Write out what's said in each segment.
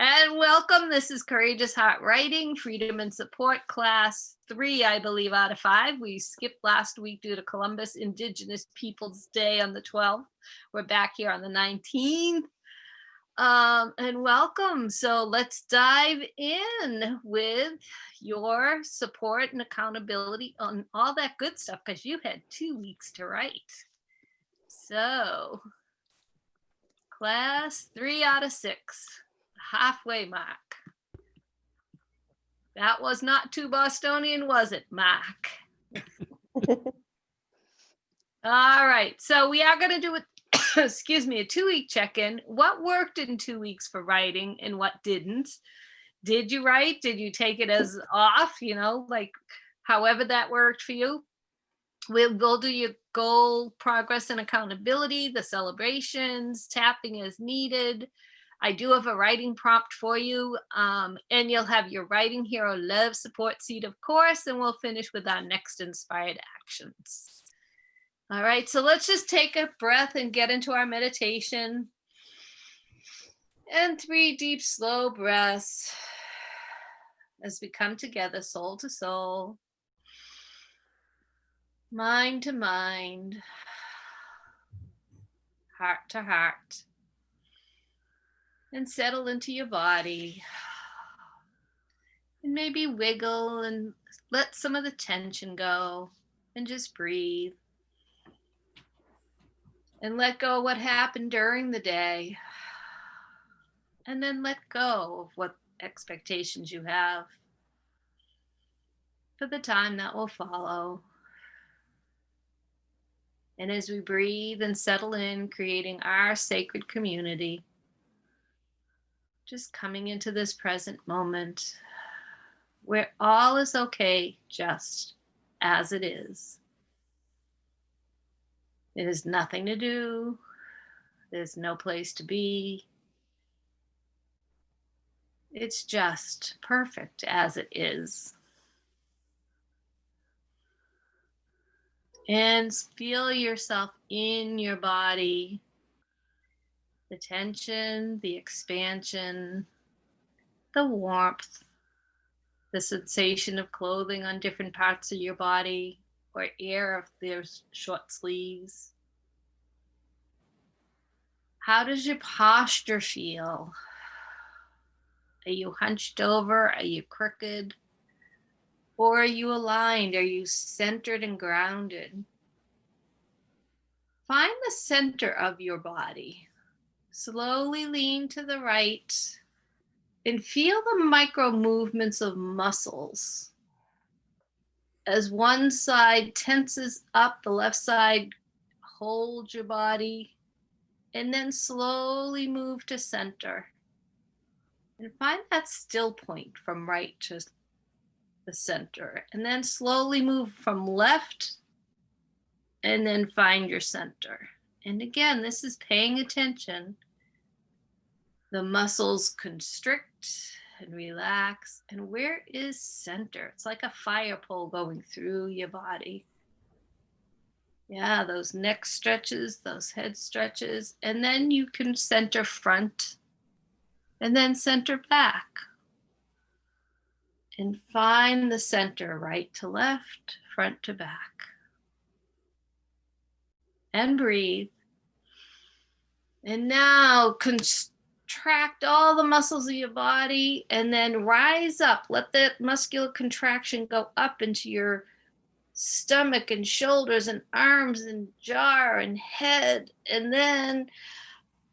And welcome. This is Courageous Heart Writing, Freedom and Support, Class 3, I believe, out of 5. We skipped last week due to Columbus Indigenous Peoples Day on the 12th. We're back here on the 19th. And welcome. So let's dive in with your support and accountability on all that good stuff, because you had 2 weeks to write. So, Class 3 out of 6. Halfway mark. That was not too Bostonian, was it, Mark? All right, so we are going to do a 2-week check-in. What worked in 2 weeks for writing and what didn't? Did you write? Did you take it as off? Like however that worked for you. We'll do your goal, progress, and accountability, the celebrations, tapping as needed. I do have a writing prompt for you, and you'll have your Writing Hero Love support seat, of course, and we'll finish with our next inspired actions. All right, so let's just take a breath and get into our meditation. And 3 deep, slow breaths as we come together, soul to soul, mind to mind, heart to heart. And settle into your body. And maybe wiggle and let some of the tension go. And just breathe. And let go of what happened during the day. And then let go of what expectations you have for the time that will follow. And as we breathe and settle in, creating our sacred community, just coming into this present moment where all is okay just as it is. There's nothing to do. There's no place to be. It's just perfect as it is. And feel yourself in your body. The tension, the expansion, the warmth, the sensation of clothing on different parts of your body or air if there's short sleeves. How does your posture feel? Are you hunched over? Are you crooked? Or are you aligned? Are you centered and grounded? Find the center of your body. Slowly lean to the right and feel the micro movements of muscles. As one side tenses up, the left side holds your body, and then slowly move to center. And find that still point from right to the center. And then slowly move from left, and then find your center. And again, this is paying attention. The muscles constrict and relax. And where is center? It's like a fire pole going through your body. Yeah, those neck stretches, those head stretches. And then you can center front and then center back. And find the center, right to left, front to back. And breathe. And now contract all the muscles of your body and then rise up. Let that muscular contraction go up into your stomach and shoulders and arms and jaw and head. And then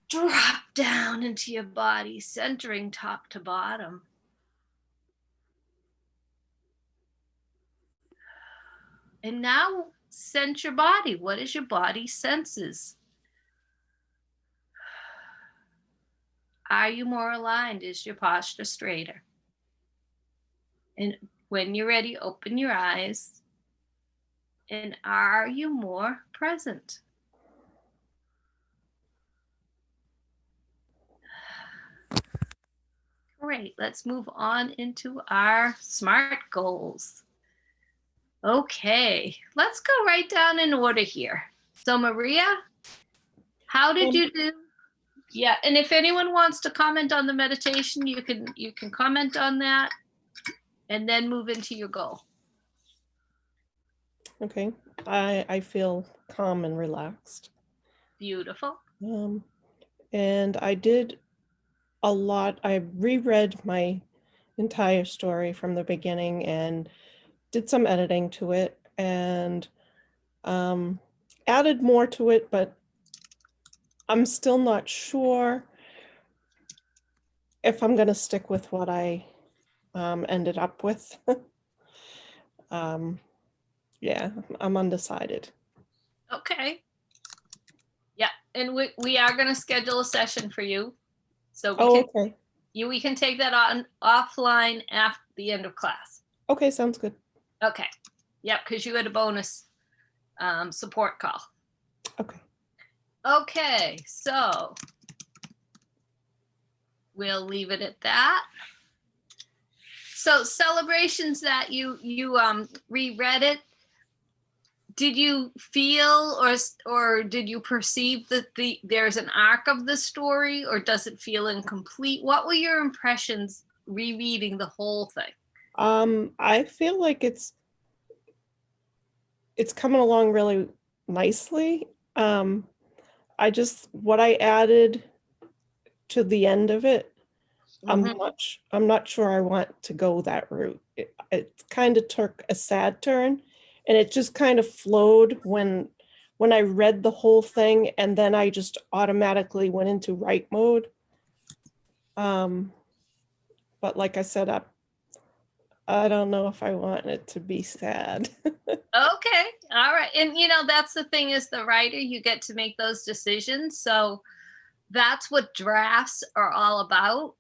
drop down into your body, centering top to bottom. And now sense your body. What is your body senses? Are you more aligned? Is your posture straighter? And when you're ready, open your eyes. And are you more present? Great. Let's move on into our SMART goals. Okay, let's go right down in order here. So Maria, how did you do Yeah, and if anyone wants to comment on the meditation, you can comment on that and then move into your goal. Okay. I feel calm and relaxed. Beautiful. And I did a lot. I reread my entire story from the beginning and did some editing to it and added more to it, but I'm still not sure if I'm going to stick with what I ended up with. Yeah, I'm undecided. Okay. Yeah, and we are going to schedule a session for you, so Okay. we can take that on offline after the end of class. Okay, sounds good. Okay. Yep, because you had a bonus support call. Okay. Okay, so we'll leave it at that. So celebrations that you reread it. Did you feel or did you perceive that there's an arc of the story, or does it feel incomplete? What were your impressions rereading the whole thing? I feel like it's coming along really nicely. What I added to the end of it, I'm not sure I want to go that route. It kind of took a sad turn, and it just kind of flowed when I read the whole thing, and then I just automatically went into write mode. But like I said, I don't know if I want it to be sad. Okay, all right. And that's the thing, is the writer, you get to make those decisions. So that's what drafts are all about.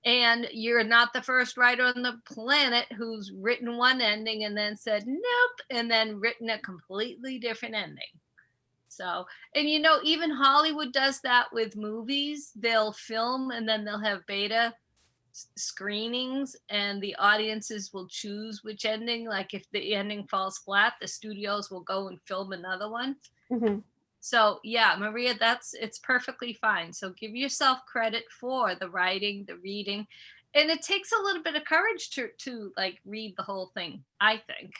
And you're not the first writer on the planet who's written one ending and then said nope, and then written a completely different ending. So, and even Hollywood does that with movies. They'll film and then they'll have beta screenings, and the audiences will choose which ending. Like if the ending falls flat, the studios will go and film another one. So yeah, Maria, it's perfectly fine. So give yourself credit for the writing, the reading, and it takes a little bit of courage to like read the whole thing. I think,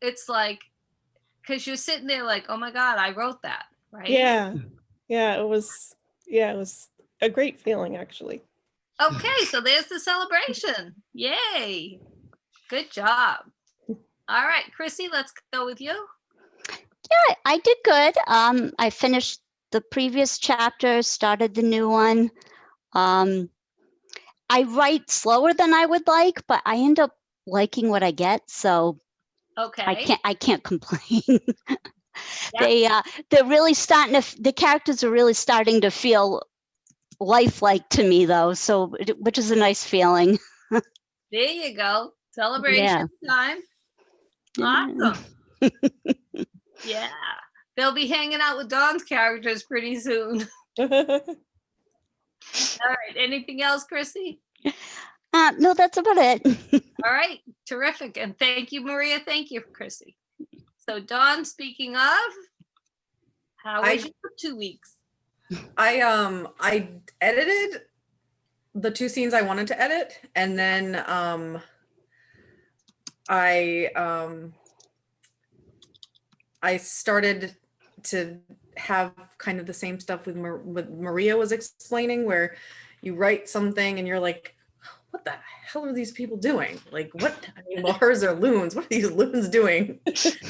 it's like, because you're sitting there like, oh my God, I wrote that, right? Yeah, it was a great feeling, actually. Okay, so there's the celebration. Yay! Good job. All right, Chrissy, let's go with you. Yeah, I did good. I finished the previous chapter, started the new one. I write slower than I would like, but I end up liking what I get, so okay, I can't complain. Yep. They're really starting to. The characters are really starting to feel lifelike to me, though. So, which is a nice feeling. There you go. Celebration time. Awesome. Yeah. They'll be hanging out with Dawn's characters pretty soon. All right. Anything else, Chrissy? No, that's about it. All right. Terrific. And thank you, Maria. Thank you, Chrissy. So, Dawn, speaking of, how was your 2 weeks? I edited the 2 scenes I wanted to edit, and then I started to have kind of the same stuff with Maria was explaining, where you write something and you're like, what the hell are these people doing? Like, what? I mean, well, hers are loons. What are these loons doing?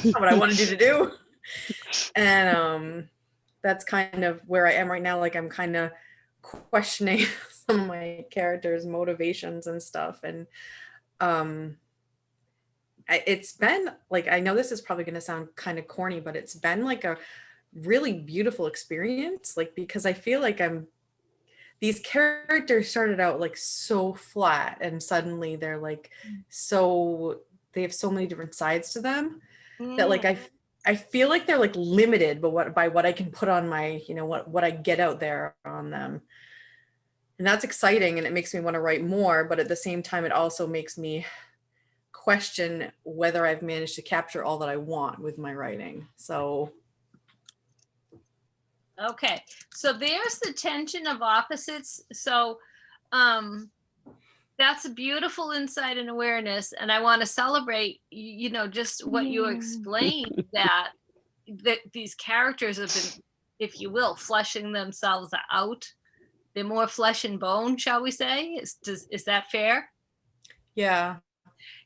Not what I wanted you to do. And that's kind of where I am right now. Like, I'm kind of questioning some of my characters' motivations and stuff. And it's been like, I know this is probably going to sound kind of corny, but it's been like a really beautiful experience. Like, because I feel like these characters started out like so flat, and suddenly they're like they have so many different sides to them that like I feel like they're like limited by what I can put on my, what I get out there on them. And that's exciting, and it makes me want to write more, but at the same time it also makes me question whether I've managed to capture all that I want with my writing. So Okay, so there's the tension of opposites. So that's a beautiful insight and awareness. And I want to celebrate, just what you explained, that these characters have been, if you will, fleshing themselves out. They're more flesh and bone, shall we say? Is that fair? Yeah.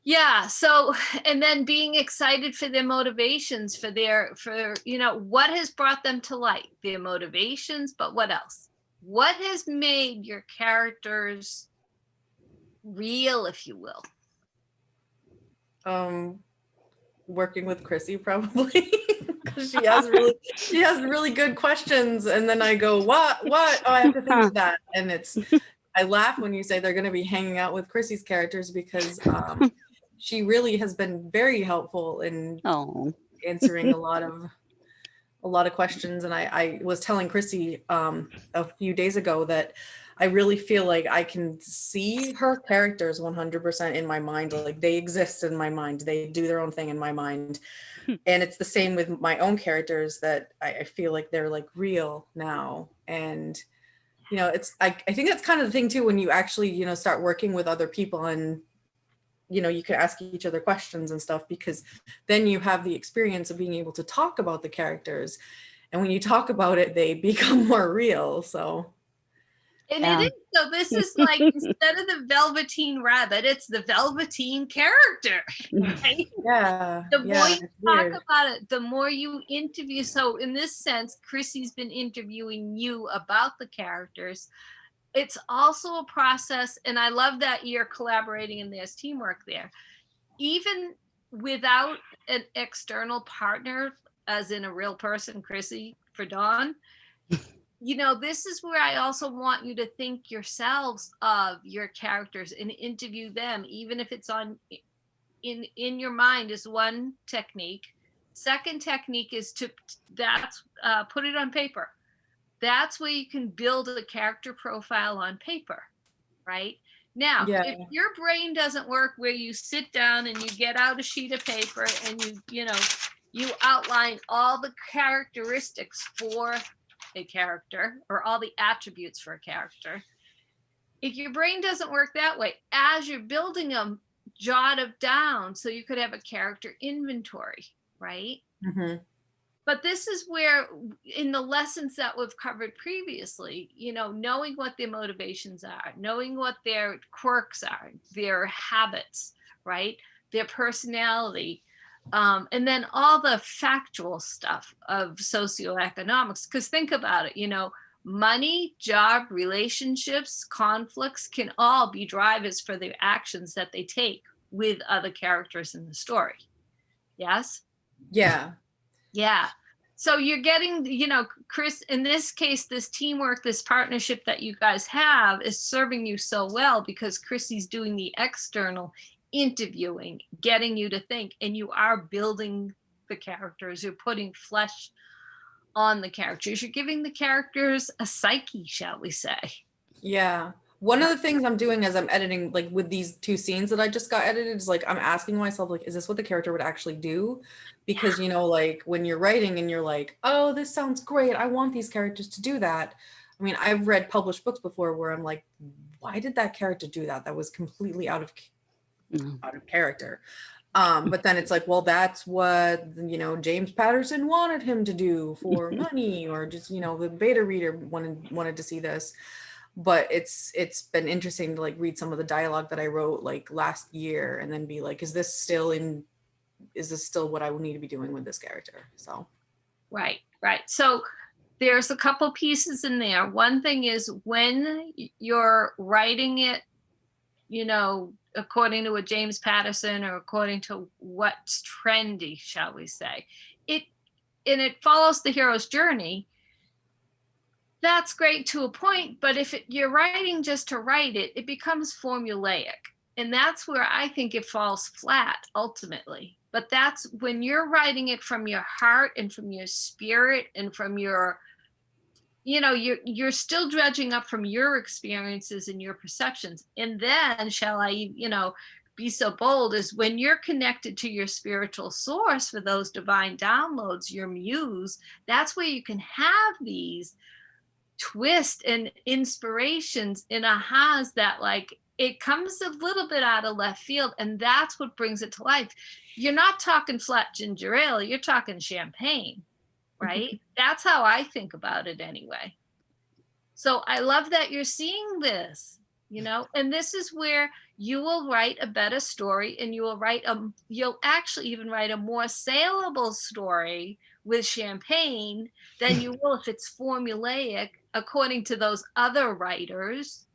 Yeah. So, and then being excited for their motivations, for what has brought them to light, their motivations, but what else? What has made your characters real, if you will? Working with Chrissy probably, because she has really good questions, and then I go, what? Oh, I have to think of that, and I laugh when you say they're going to be hanging out with Chrissy's characters, because she really has been very helpful in answering a lot of questions. And I was telling Chrissy a few days ago that I really feel like I can see her characters 100% in my mind. Like, they exist in my mind. They do their own thing in my mind. And it's the same with my own characters, that I feel like they're like real now. And, I think that's kind of the thing too, when you actually, start working with other people, and, you can ask each other questions and stuff, because then you have the experience of being able to talk about the characters. And when you talk about it, they become more real. So. And it is. So this is like, instead of the Velveteen Rabbit, it's the Velveteen character, right? Yeah. The more you talk weird. about it, the more you interview. So in this sense, Chrissy's been interviewing you about the characters. It's also a process, and I love that you're collaborating and there's teamwork there. Even without an external partner, as in a real person, Chrissy, for Dawn, this is where I also want you to think yourselves of your characters and interview them, even if it's in your mind, is one technique. Second technique is to put it on paper. That's where you can build a character profile on paper, right? Now, if your brain doesn't work, where you sit down and you get out a sheet of paper and you outline all the characteristics for a character, or all the attributes for a character. If your brain doesn't work that way, as you're building them, jot them down so you could have a character inventory, right? Mm-hmm. But this is where, in the lessons that we've covered previously, knowing what their motivations are, knowing what their quirks are, their habits, right? Their personality, and then all the factual stuff of socioeconomics. Because think about it, money, job, relationships, conflicts can all be drivers for the actions that they take with other characters in the story. Yes? Yeah. Yeah. So you're getting, Chris, in this case, this teamwork, this partnership that you guys have is serving you so well, because Chrissy's doing the external interviewing, getting you to think, and you are building the characters. You're putting flesh on the characters. You're giving the characters a psyche, shall we say. Yeah. One of the things I'm doing as I'm editing, like with these two scenes that I just got edited, is like, I'm asking myself, like, is this what the character would actually do? Because, like when you're writing and you're like, oh, this sounds great, I want these characters to do that. I mean, I've read published books before where I'm like, why did that character do that? That was completely out of character. But then it's like, well, that's what, James Patterson wanted him to do for money, or just, the beta reader wanted to see this. But it's been interesting to like read some of the dialogue that I wrote like last year, and then be like, is this still what I would need to be doing with this character? So right. So there's a couple pieces in there. One thing is, when you're writing it, according to what James Patterson, or according to what's trendy, shall we say, it follows the hero's journey. That's great to a point, but if you're writing just to write it, it becomes formulaic. And that's where I think it falls flat ultimately. But that's when you're writing it from your heart and from your spirit and from your, you're still dredging up from your experiences and your perceptions. And then shall I, be so bold is when you're connected to your spiritual source for those divine downloads, your muse, that's where you can have these twists and inspirations and ahas that like it comes a little bit out of left field, and that's what brings it to life. You're not talking flat ginger ale, you're talking champagne, right? That's how I think about it anyway. So I love that you're seeing this, you know, and this is where you will write a better story, and you'll actually even write a more saleable story with champagne than you will if it's formulaic according to those other writers,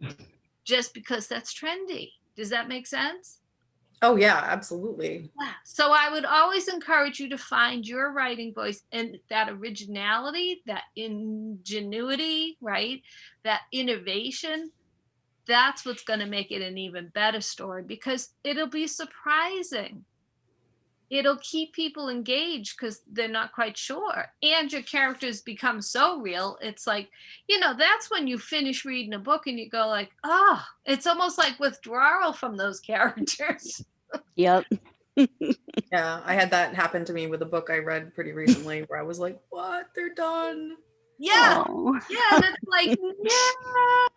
just because that's trendy. Does that make sense? Oh yeah, absolutely. Yeah. So I would always encourage you to find your writing voice and that originality, that ingenuity, right? That innovation. That's what's going to make it an even better story, because it'll be surprising. It'll keep people engaged because they're not quite sure. And your characters become so real. It's like, you know, that's when you finish reading a book and you go like, oh, it's almost like withdrawal from those characters. Yep. Yeah, I had that happen to me with a book I read pretty recently where I was like, what? They're done. Yeah. Oh. Yeah. And it's like, no.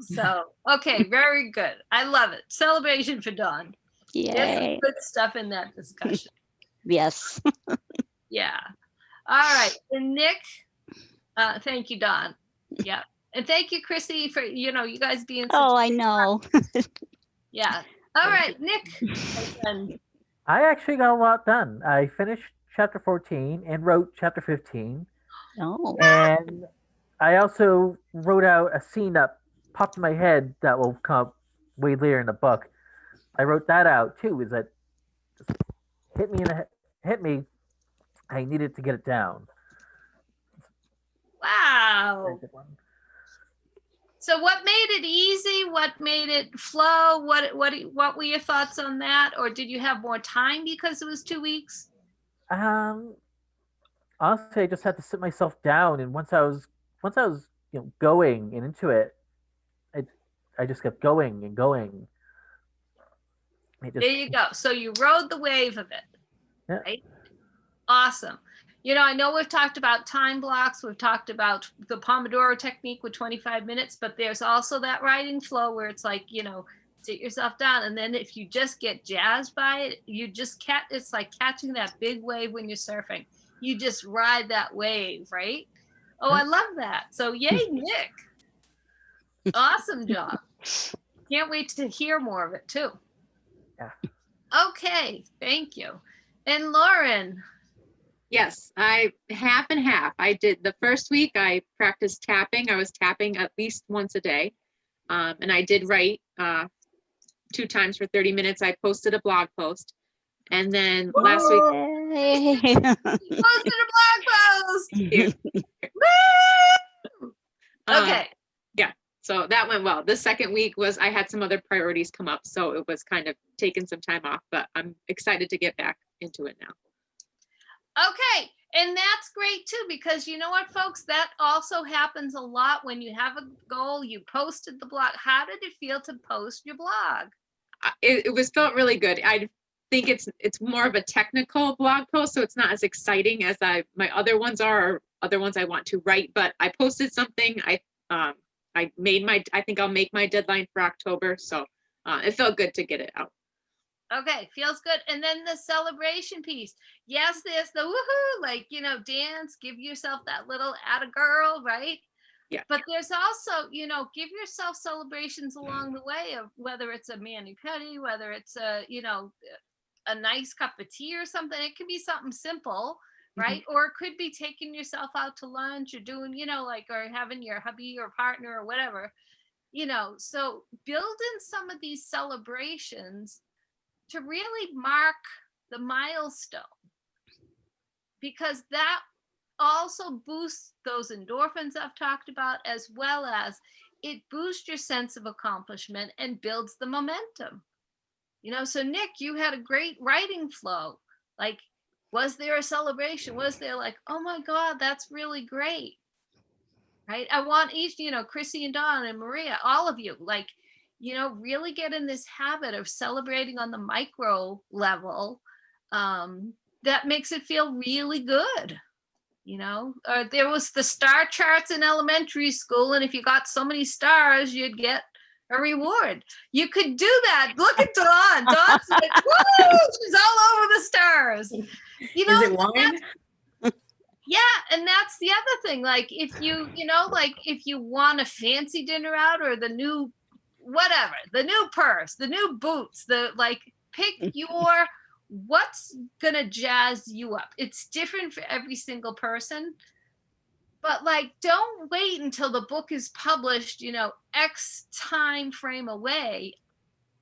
So, okay, very good. I love it. Celebration for Dawn. There's some Yay. good stuff in that discussion. Yes. Yeah. All right. And Nick, thank you, Dawn. Yeah. And thank you, Chrissy, for, you know, you guys being such, Oh, I know. yeah. All right, Nick. again. I actually got a lot done. I finished chapter 14 and wrote chapter 15. Oh. And I also wrote out a scene that popped in my head that will come up way later in the book. I wrote that out too. Is that just hit me? I needed to get it down. Wow. Very good one. So what made it easy? What made it flow? What were your thoughts on that? Or did you have more time because it was 2 weeks? Honestly, I just had to sit myself down, and once I was going and into it, I just kept going and going. There you go. So you rode the wave of it. Yeah. Right? Awesome. You know, I know we've talked about time blocks. We've talked about the Pomodoro technique with 25 minutes, but there's also that writing flow where it's like, you know, sit yourself down. And then if you just get jazzed by it, it's like catching that big wave when you're surfing. You just ride that wave, right? Oh, I love that. So yay, Nick. Awesome job. Can't wait to hear more of it too. Yeah. Okay, thank you. And Lauren. Yes, I half and half. I did the first week, I practiced tapping. I was tapping at least once a day. And I did write 2 times for 30 minutes. I posted a blog post. And then last week, Yay. Posted a blog post. Woo! Okay. so that went well. The second week was, I had some other priorities come up. So it was kind of taking some time off, but I'm excited to get back into it now. Okay. And that's great too, because you know what, folks, that also happens a lot when you have a goal, you posted the blog. How did it feel to post your blog? It was felt really good. I think it's more of a technical blog post, so it's not as exciting as my other ones are, or other ones I want to write. But I posted something. I think I'll make my deadline for October, so it felt good to get it out. Okay, feels good. And then the celebration piece. Yes, there's the woohoo, like, you know, dance, give yourself that little atta girl, right? Yeah. But there's also, you know, give yourself celebrations along the way of whether it's a mani-pedi, whether it's a, you know, a nice cup of tea or something. It can be something simple, right? Or it could be taking yourself out to lunch or doing, you know, like, or having your hubby or partner or whatever, you know. So build in some of these celebrations to really mark the milestone, because that also boosts those endorphins I've talked about, as well as it boosts your sense of accomplishment and builds the momentum. You know, so Nick, you had a great writing flow. Like, was there a celebration? Was there like, oh my God, that's really great, right? I want each, you know, Chrissy and Dawn and Maria, all of you, like, really get in this habit of celebrating on the micro level. That makes it feel really good. There was the star charts in elementary school, and if you got so many stars, you'd get a reward. You could do that. Look at Dawn. Dawn's like, woo, she's all over the stars. Is it wine? Yeah, and that's the other thing. Like if if you want a fancy dinner out, or the new whatever, the new purse, the new boots, pick your what's gonna jazz you up. It's different for every single person. But don't wait until the book is published, X time frame away.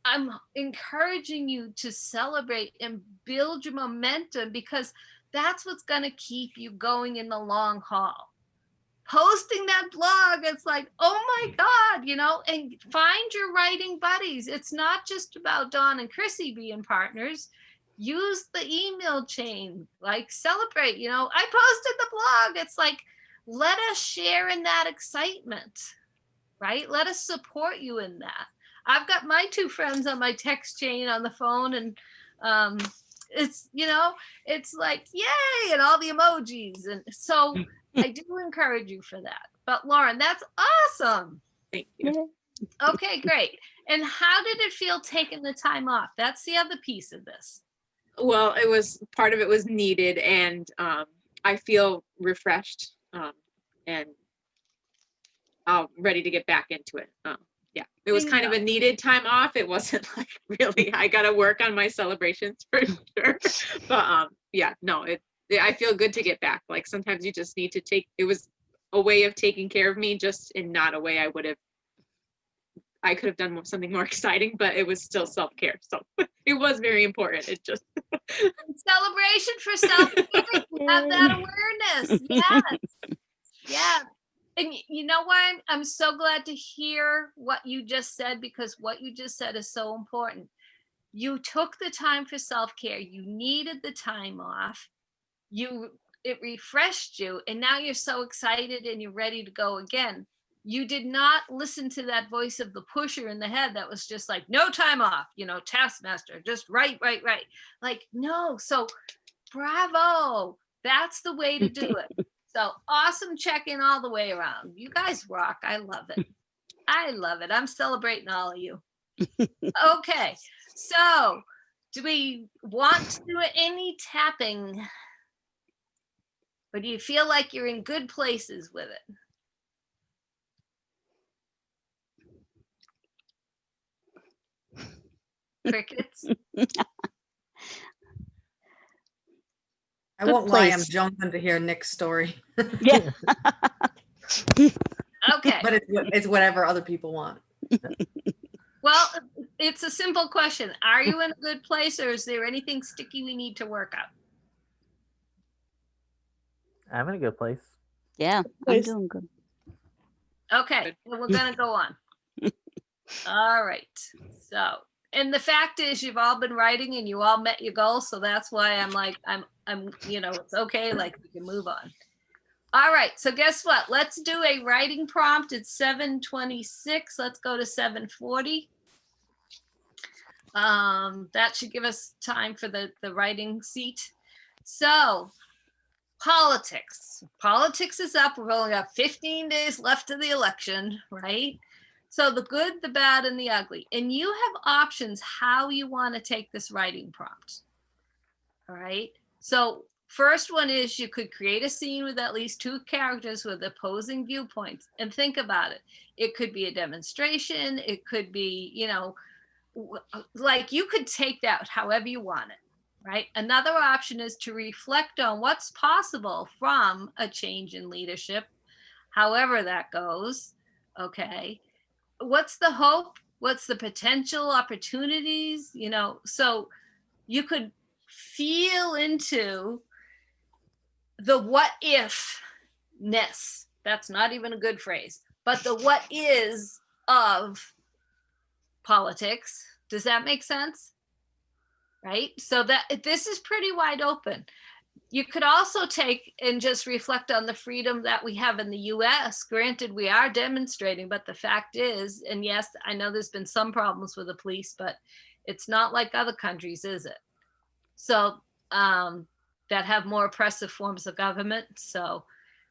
I'm encouraging you to celebrate and build your momentum, because that's what's going to keep you going in the long haul. Posting that blog, it's like, oh my God, and find your writing buddies. It's not just about Dawn and Chrissy being partners. Use the email chain, celebrate, I posted the blog. It's like, let us share in that excitement, right? Let us support you in that. I've got my two friends on my text chain on the phone, and it's like, yay, and all the emojis. And so I do encourage you for that. But Lauren, that's awesome. Thank you. Okay, great. And how did it feel taking the time off? That's the other piece of this. Well, part of it was needed, and I feel refreshed and ready to get back into it. Yeah, it was kind of a needed time off. It wasn't like really, I got to work on my celebrations for sure. But yeah, no, I feel good to get back. Like sometimes you just need to it was a way of taking care of me, just in not a way I could have done something more exciting, but it was still self-care. So it was very important. It just celebration for self-care. Have that awareness. Yes. Yeah. And you know what? I'm so glad to hear what you just said, because what you just said is so important. You took the time for self-care. You needed the time off. It refreshed you, and now you're so excited and you're ready to go again. You did not listen to that voice of the pusher in the head that was just like, no time off, taskmaster, just write. Like, no. So bravo. That's the way to do it. So awesome check-in all the way around. You guys rock. I love it. I'm celebrating all of you. Okay. So do we want to do any tapping? Or do you feel like you're in good places with it? Crickets. I won't lie, I'm place. jumping to hear Nick's story. Yeah. Okay. But it's whatever other people want. Well, it's a simple question. Are you in a good place, or is there anything sticky we need to work out? I'm in a good place. Yeah, I'm Place. doing good. Okay, well, we're gonna go on. All right. So, and the fact is, you've all been writing and you all met your goals, so that's why I'm like, I'm, it's okay. Like we can move on. All right. So guess what? Let's do a writing prompt. It's 7:26. Let's go to 7:40. That should give us time for the writing seat. So politics is up. We've only got 15 days left to the election, right? So the good, the bad, and the ugly. And you have options how you want to take this writing prompt. All right. So first one is you could create a scene with at least 2 characters with opposing viewpoints. And think about it. It could be a demonstration. It could be, like you could take that however you want it. Right. Another option is to reflect on what's possible from a change in leadership, however that goes. Okay. What's the hope? What's the potential opportunities? So you could feel into the what if-ness. That's not even a good phrase, but the what is of politics. Does that make sense? Right? So that this is pretty wide open. You could also take and just reflect on the freedom that we have in the US. Granted, we are demonstrating, but the fact is, and yes, I know there's been some problems with the police, but it's not like other countries, is it? So that have more oppressive forms of government. So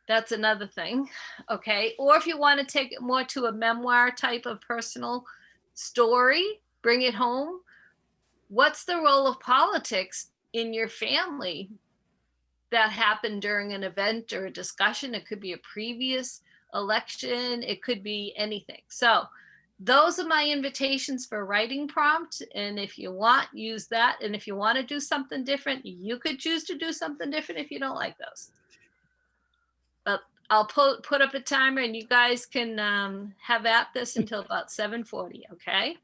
that's another thing. Okay. Or if you want to take it more to a memoir type of personal story, bring it home. What's the role of politics in your family that happened during an event or a discussion? It could be a previous election, it could be anything. So those are my invitations for writing prompt. And if you want, use that. And if you want to do something different, you could choose to do something different if you don't like those. But I'll put up a timer and you guys can have at this until about 7:40, okay?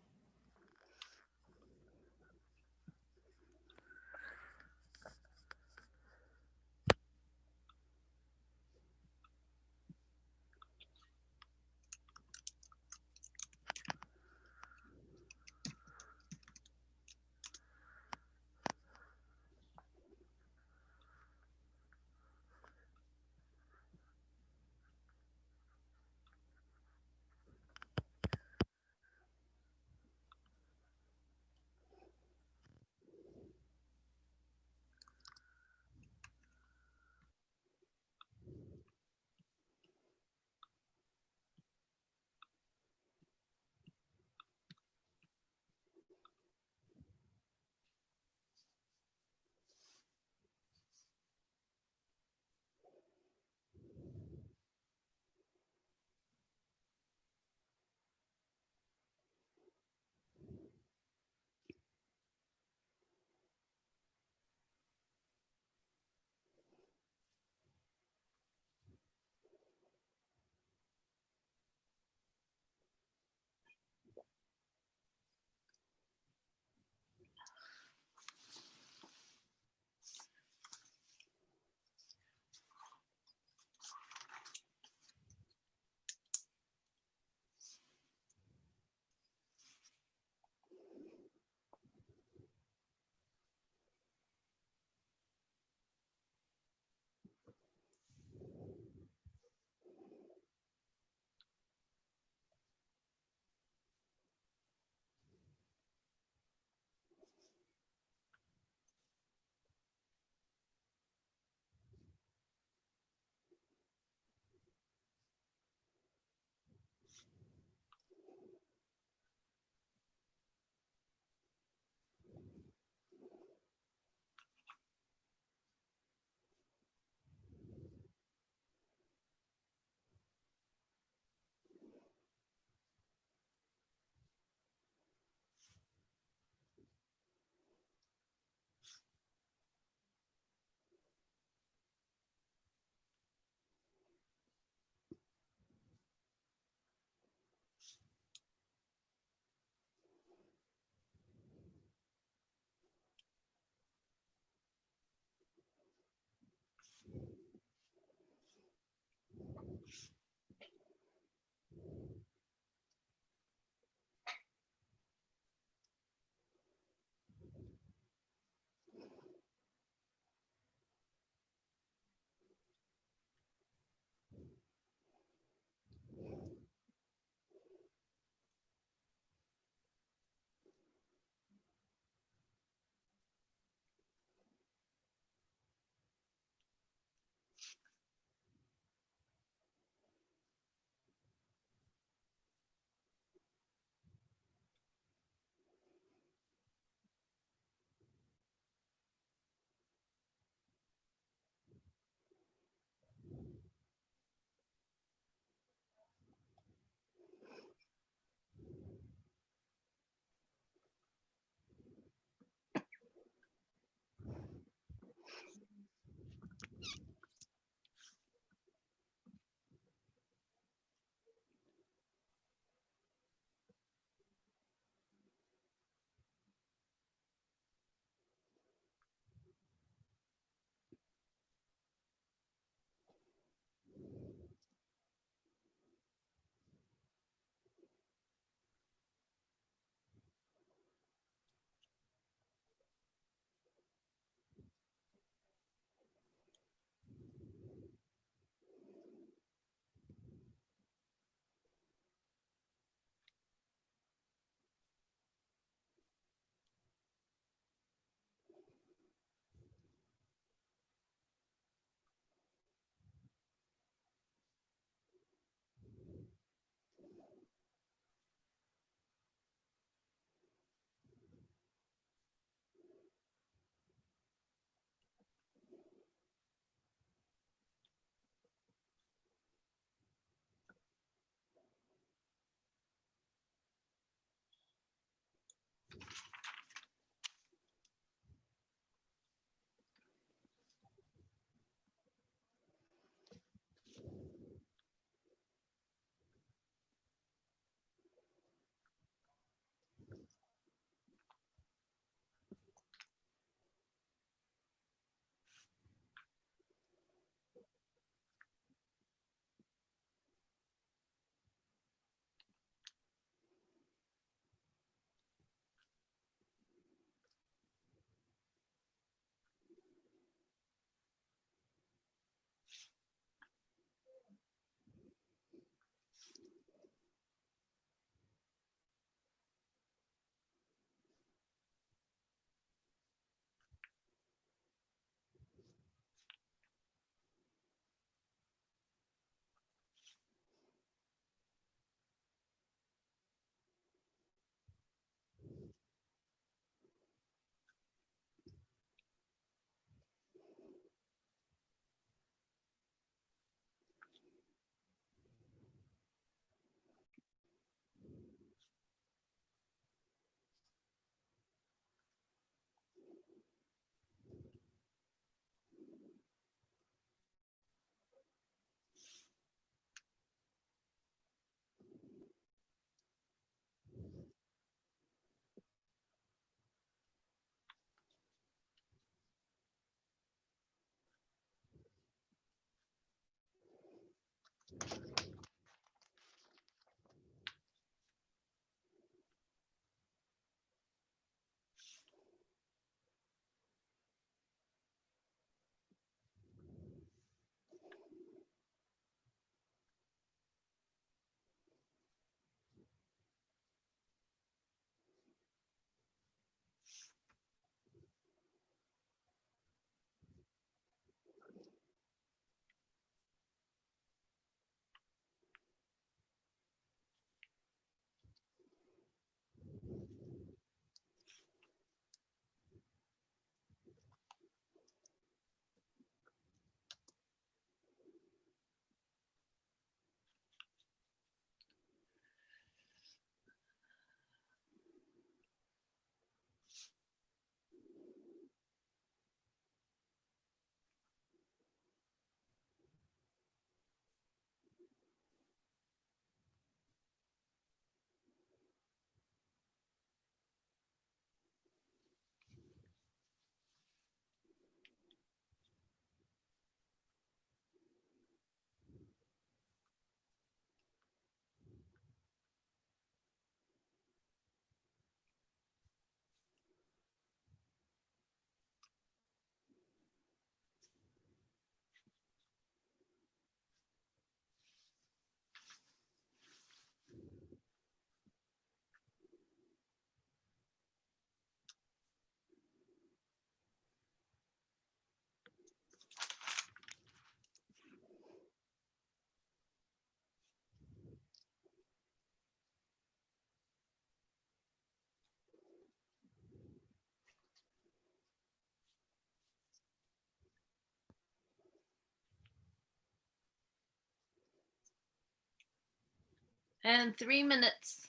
And 3 minutes.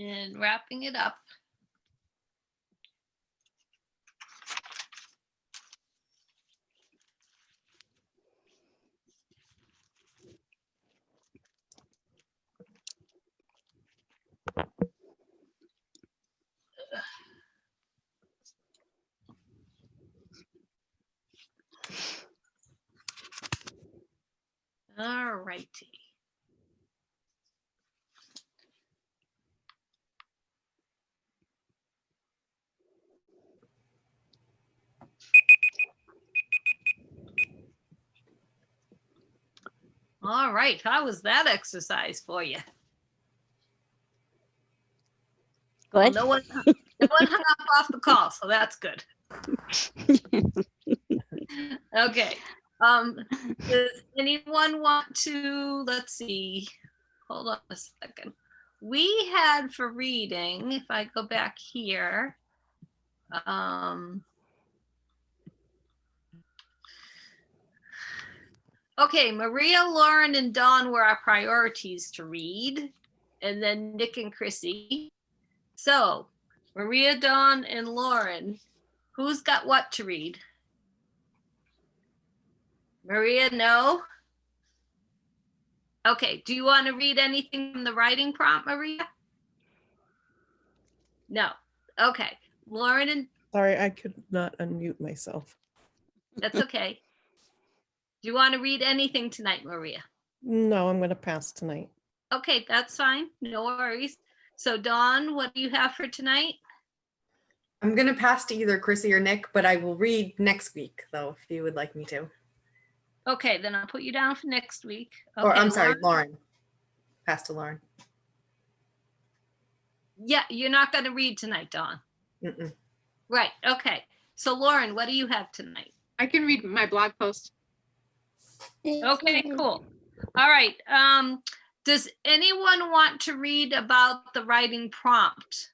And wrapping it up. All righty. All right, how was that exercise for you? Good. No one hung up off the call, so that's good. Okay. Does anyone want to, let's see, hold on a second. We had for reading, if I go back here, okay, Maria, Lauren, and Dawn were our priorities to read, and then Nick and Chrissy. So, Maria, Dawn, and Lauren, who's got what to read? Maria, no? Okay, do you want to read anything from the writing prompt, Maria? No. Okay, Lauren and Sorry, I could not unmute myself. that's okay. Do you want to read anything tonight, Maria? No, I'm going to pass tonight. Okay, that's fine. No worries. So Dawn, what do you have for tonight? I'm gonna pass to either Chrissy or Nick, but I will read next week though, if you would like me to. Okay, then I'll put you down for next week. Okay, Or I'm sorry, Lauren. Pass to Lauren. Yeah, you're not going to read tonight, Dawn. Mm-mm. Right. Okay. So Lauren, what do you have tonight? I can read my blog post. Okay, cool. All right. Does anyone want to read about the writing prompt?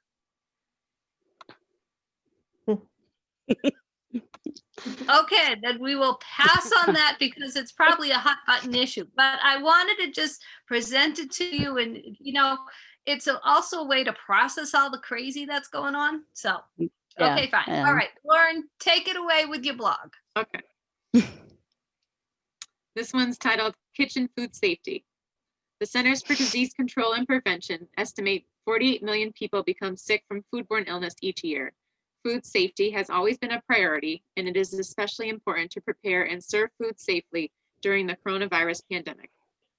Okay, then we will pass on that because it's probably a hot button issue. But I wanted to just present it to you, and it's also a way to process all the crazy that's going on. So, Yeah, okay, fine. yeah. All right, Lauren, take it away with your blog. Okay. This one's titled Kitchen Food Safety. The Centers for Disease Control and Prevention estimate 48 million people become sick from foodborne illness each year. Food safety has always been a priority, and it is especially important to prepare and serve food safely during the coronavirus pandemic.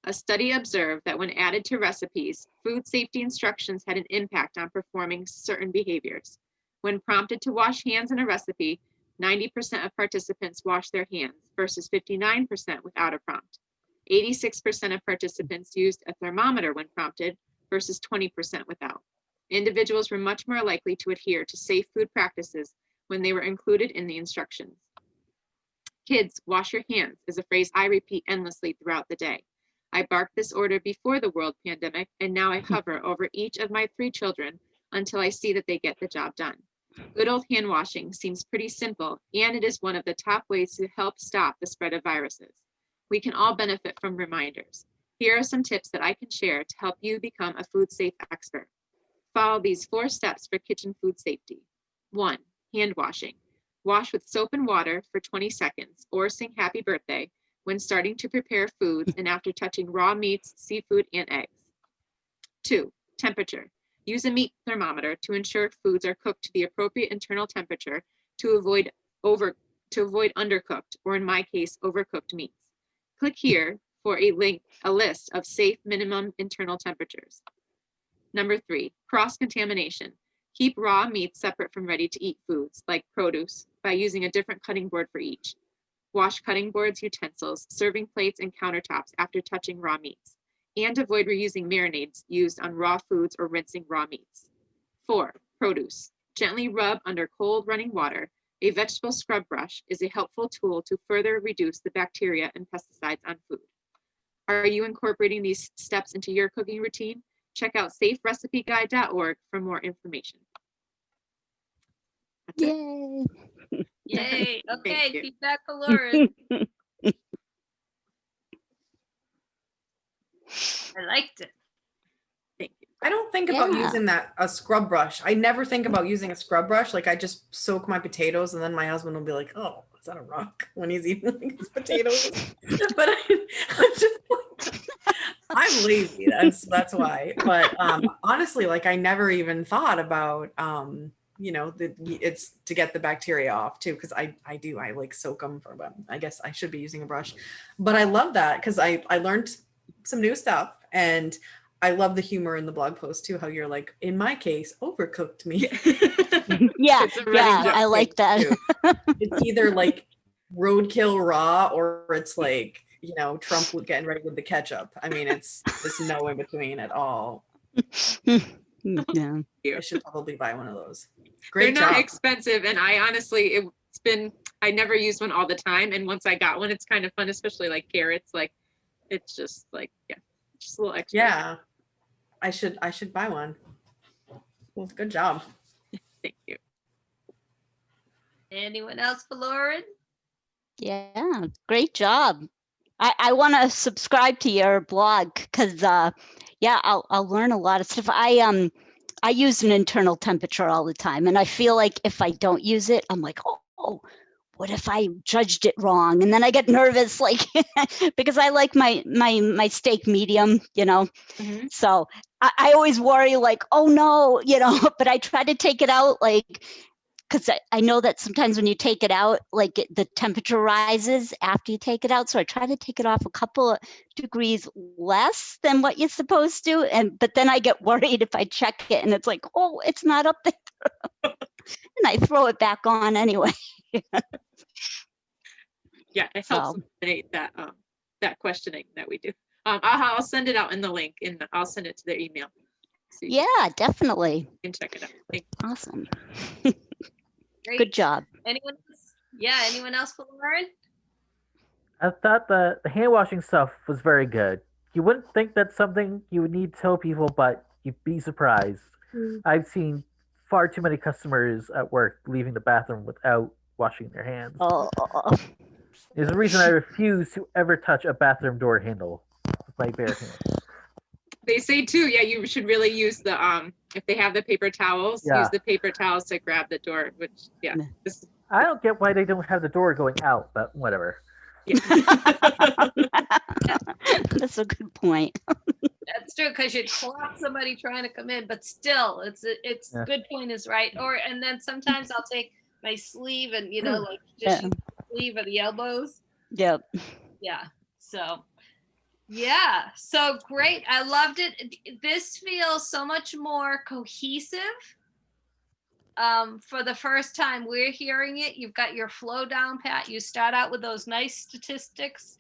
A study observed that when added to recipes, food safety instructions had an impact on performing certain behaviors. When prompted to wash hands in a recipe, 90% of participants washed their hands versus 59% without a prompt. 86% of participants used a thermometer when prompted versus 20% without. Individuals were much more likely to adhere to safe food practices when they were included in the instructions. Kids, wash your hands is a phrase I repeat endlessly throughout the day. I barked this order before the world pandemic, and now I hover over each of my 3 children until I see that they get the job done. Good old hand washing seems pretty simple, and it is one of the top ways to help stop the spread of viruses. We can all benefit from reminders. Here are some tips that I can share to help you become a food safe expert. Follow these 4 steps for kitchen food safety. 1. Hand washing. Wash with soap and water for 20 seconds or sing happy birthday when starting to prepare foods and after touching raw meats, seafood, and eggs. 2. Temperature. Use a meat thermometer to ensure foods are cooked to the appropriate internal temperature to avoid undercooked, or in my case, overcooked meats. Click here for a list of safe minimum internal temperatures. Number 3, cross-contamination. Keep raw meats separate from ready-to-eat foods, like produce, by using a different cutting board for each. Wash cutting boards, utensils, serving plates, and countertops after touching raw meats. And avoid reusing marinades used on raw foods or rinsing raw meats. 4, produce. Gently rub under cold running water. A vegetable scrub brush is a helpful tool to further reduce the bacteria and pesticides on food. Are you incorporating these steps into your cooking routine? Check out saferecipeguide.org for more information. That's it. Yay. Yay. Okay, Thank you. feedback for Lauren. I liked it. Thank you. I don't think about Yeah. using a scrub brush. I never think about using a scrub brush. Like I just soak my potatoes and then my husband will be like, oh, is that a rock when he's eating his potatoes? But I'm just like, I'm lazy. That's why. But honestly, like I never even thought about it's to get the bacteria off too, because I like soak them for them. I guess I should be using a brush. But I love that because I learned some new stuff, and I love the humor in the blog post too, how you're like, in my case, overcooked meat. Yeah, It's a running yeah, joke. I like that. Too. It's either like roadkill raw or it's like, Trump getting ready with the ketchup. I mean, it's no in between at all. Yeah. I should probably buy one of those. They're Great not job. expensive, and I honestly, I never used one all the time, and once I got one, it's kind of fun, especially like carrots. Like, it's just like, yeah, just a little extra. Yeah. I should buy one. Well, good job. Thank you. Anyone else for Lauren? Yeah, great job. I want to subscribe to your blog because yeah, I'll learn a lot of stuff. I use an internal temperature all the time, and I feel like if I don't use it, I'm like, oh, what if I judged it wrong? And then I get nervous, like because I like my steak medium, Mhm. So I always worry, like, oh no, but I try to take it out, like, because I know that sometimes when you take it out, like the temperature rises after you take it out. So I try to take it off a couple of degrees less than what you're supposed to. But then I get worried if I check it and it's like, oh, it's not up there. And I throw it back on anyway. Yeah, it helps So. eliminate that questioning that we do. I'll send it out in the link, and I'll send it to their email. So you Yeah, definitely. can check it out. Thank you. Awesome. Great. Good job. Anyone else? Yeah, anyone else for Lauren? I thought the hand washing stuff was very good. You wouldn't think that's something you would need to tell people, but you'd be surprised. I've seen far too many customers at work leaving the bathroom without washing their hands. Oh, There's a reason I refuse to ever touch a bathroom door handle with my bare hands. They say too, yeah, you should really use the if they have the paper towels, Yeah. use the paper towels to grab the door, which yeah. This, I don't get why they don't have the door going out, but whatever. yeah. that's a good point. That's true, because you'd clock somebody trying to come in, but still, it's Yeah. good point is right. And then sometimes I'll take my sleeve and like Yeah. just use the sleeve of the elbows. Yep. Yeah. So yeah. So great. I loved it. This feels so much more cohesive. For the first time we're hearing it, you've got your flow down pat. You start out with those nice statistics.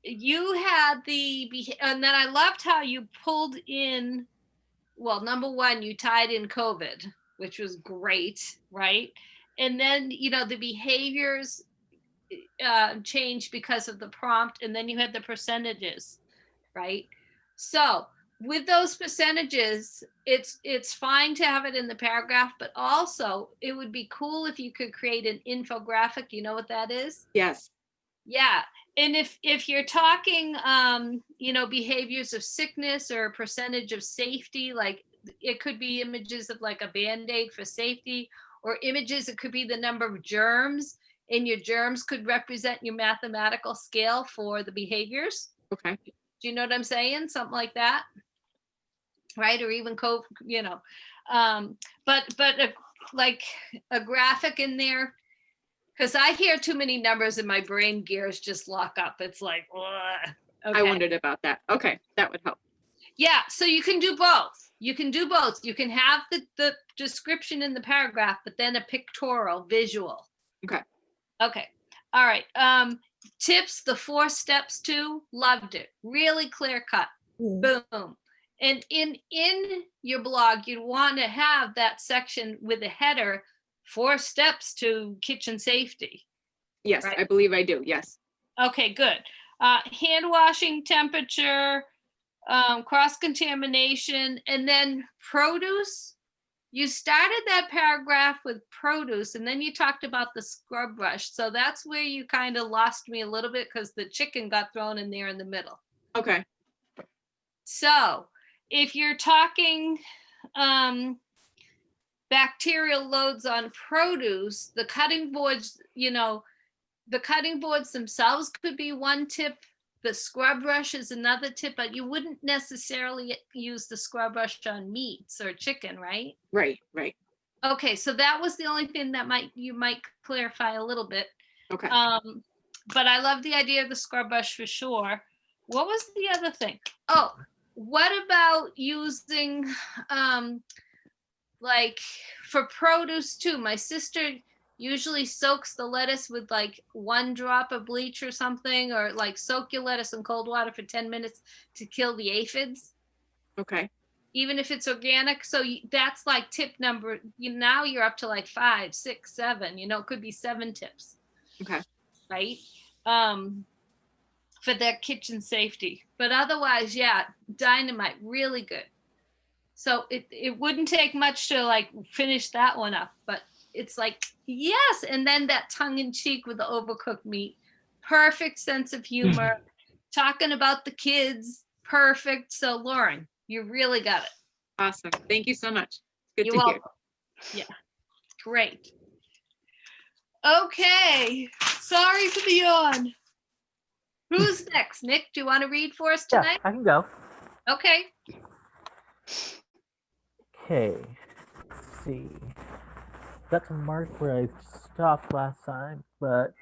You had and then I loved how you pulled in, well, number one, you tied in COVID, which was great, right? And then, the behaviors changed because of the prompt, and then you had the percentages, right? So with those percentages, it's fine to have it in the paragraph, but also it would be cool if you could create an infographic. You know what that is? Yes. Yeah. And if you're talking behaviors of sickness or percentage of safety, like it could be images of like a band-aid for safety, or images, it could be the number of germs, and your germs could represent your mathematical scale for the behaviors. Okay. Do you know what I'm saying? Something like that, right? Or even but like a graphic in there, because I hear too many numbers and my brain gears just lock up. It's like, ugh. Okay. I wondered about that. Okay, that would help. Yeah, so you can do both. You can have the description in the paragraph, but then a pictorial visual. Okay. Okay. All right. Tips, the 4 steps too. Loved it. Really clear cut. Boom. And in your blog, you'd want to have that section with a header, 4 steps to kitchen safety. Yes, right? I believe I do. Yes. Okay, good. Hand washing, temperature, cross-contamination, and then produce. You started that paragraph with produce, and then you talked about the scrub brush. So that's where you kind of lost me a little bit, because the chicken got thrown in there in the middle. Okay. So if you're talking bacterial loads on produce, the cutting boards, the cutting boards themselves could be one tip. The scrub brush is another tip, but you wouldn't necessarily use the scrub brush on meats or chicken, right? Right. Okay, so that was the only thing that you might clarify a little bit. Okay. But I love the idea of the scrub brush for sure. What was the other thing? Oh, what about using like for produce too? My sister usually soaks the lettuce with like 1 drop of bleach or something, or like soak your lettuce in cold water for 10 minutes to kill the aphids. Okay. Even if it's organic. So that's like tip number, now you're up to like 5, 6, 7, it could be 7 tips. Okay. Right. For their kitchen safety. But otherwise, yeah, dynamite, really good. So it wouldn't take much to like finish that one up, but it's like, yes. And then that tongue in cheek with the overcooked meat, perfect sense of humor, talking about the kids, perfect. So Lauren, you really got it. Awesome. Thank you so much. Good You're to welcome. hear. Yeah, great. Okay, sorry for the yawn. Who's next? Nick, do you want to read for us Yeah, tonight? I can go. Okay. Okay. Let's see. Got to mark where I stopped last time, but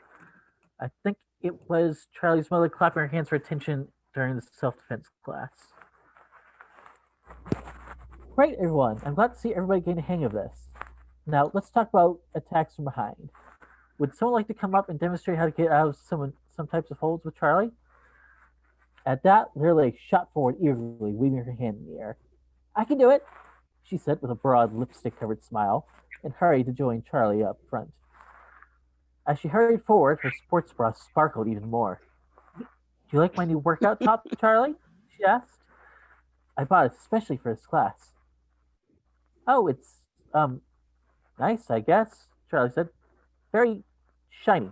I think it was Charlie's mother clapping her hands for attention during the self-defense class. Right, everyone. I'm glad to see everybody getting a hang of this. Now, let's talk about attacks from behind. Would someone like to come up and demonstrate how to get out of some types of holds with Charlie? At that, Lily shot forward eagerly, waving her hand in the air. I can do it, she said with a broad lipstick-covered smile, and hurried to join Charlie up front. As she hurried forward, her sports bra sparkled even more. Do you like my new workout top, Charlie? She asked. I bought it especially for this class. Oh, it's, nice, I guess, Charlie said. Very shiny.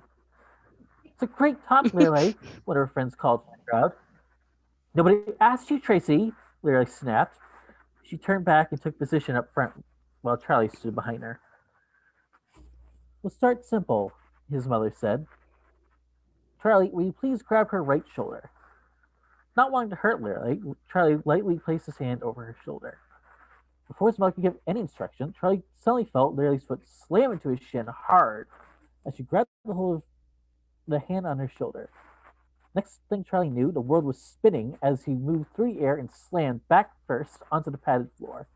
It's a great top, Lily, one of her friends called from the crowd. Nobody asked you, Tracy, Lily snapped. She turned back and took position up front while Charlie stood behind her. We'll start simple, his mother said. Charlie, will you please grab her right shoulder? Not wanting to hurt Lily, Charlie lightly placed his hand over her shoulder. Before his mother could give any instruction, Charlie suddenly felt Lily's foot slam into his shin hard as she grabbed the hold of the hand on her shoulder. Next thing Charlie knew, the world was spinning as he moved through the air and slammed back first onto the padded floor.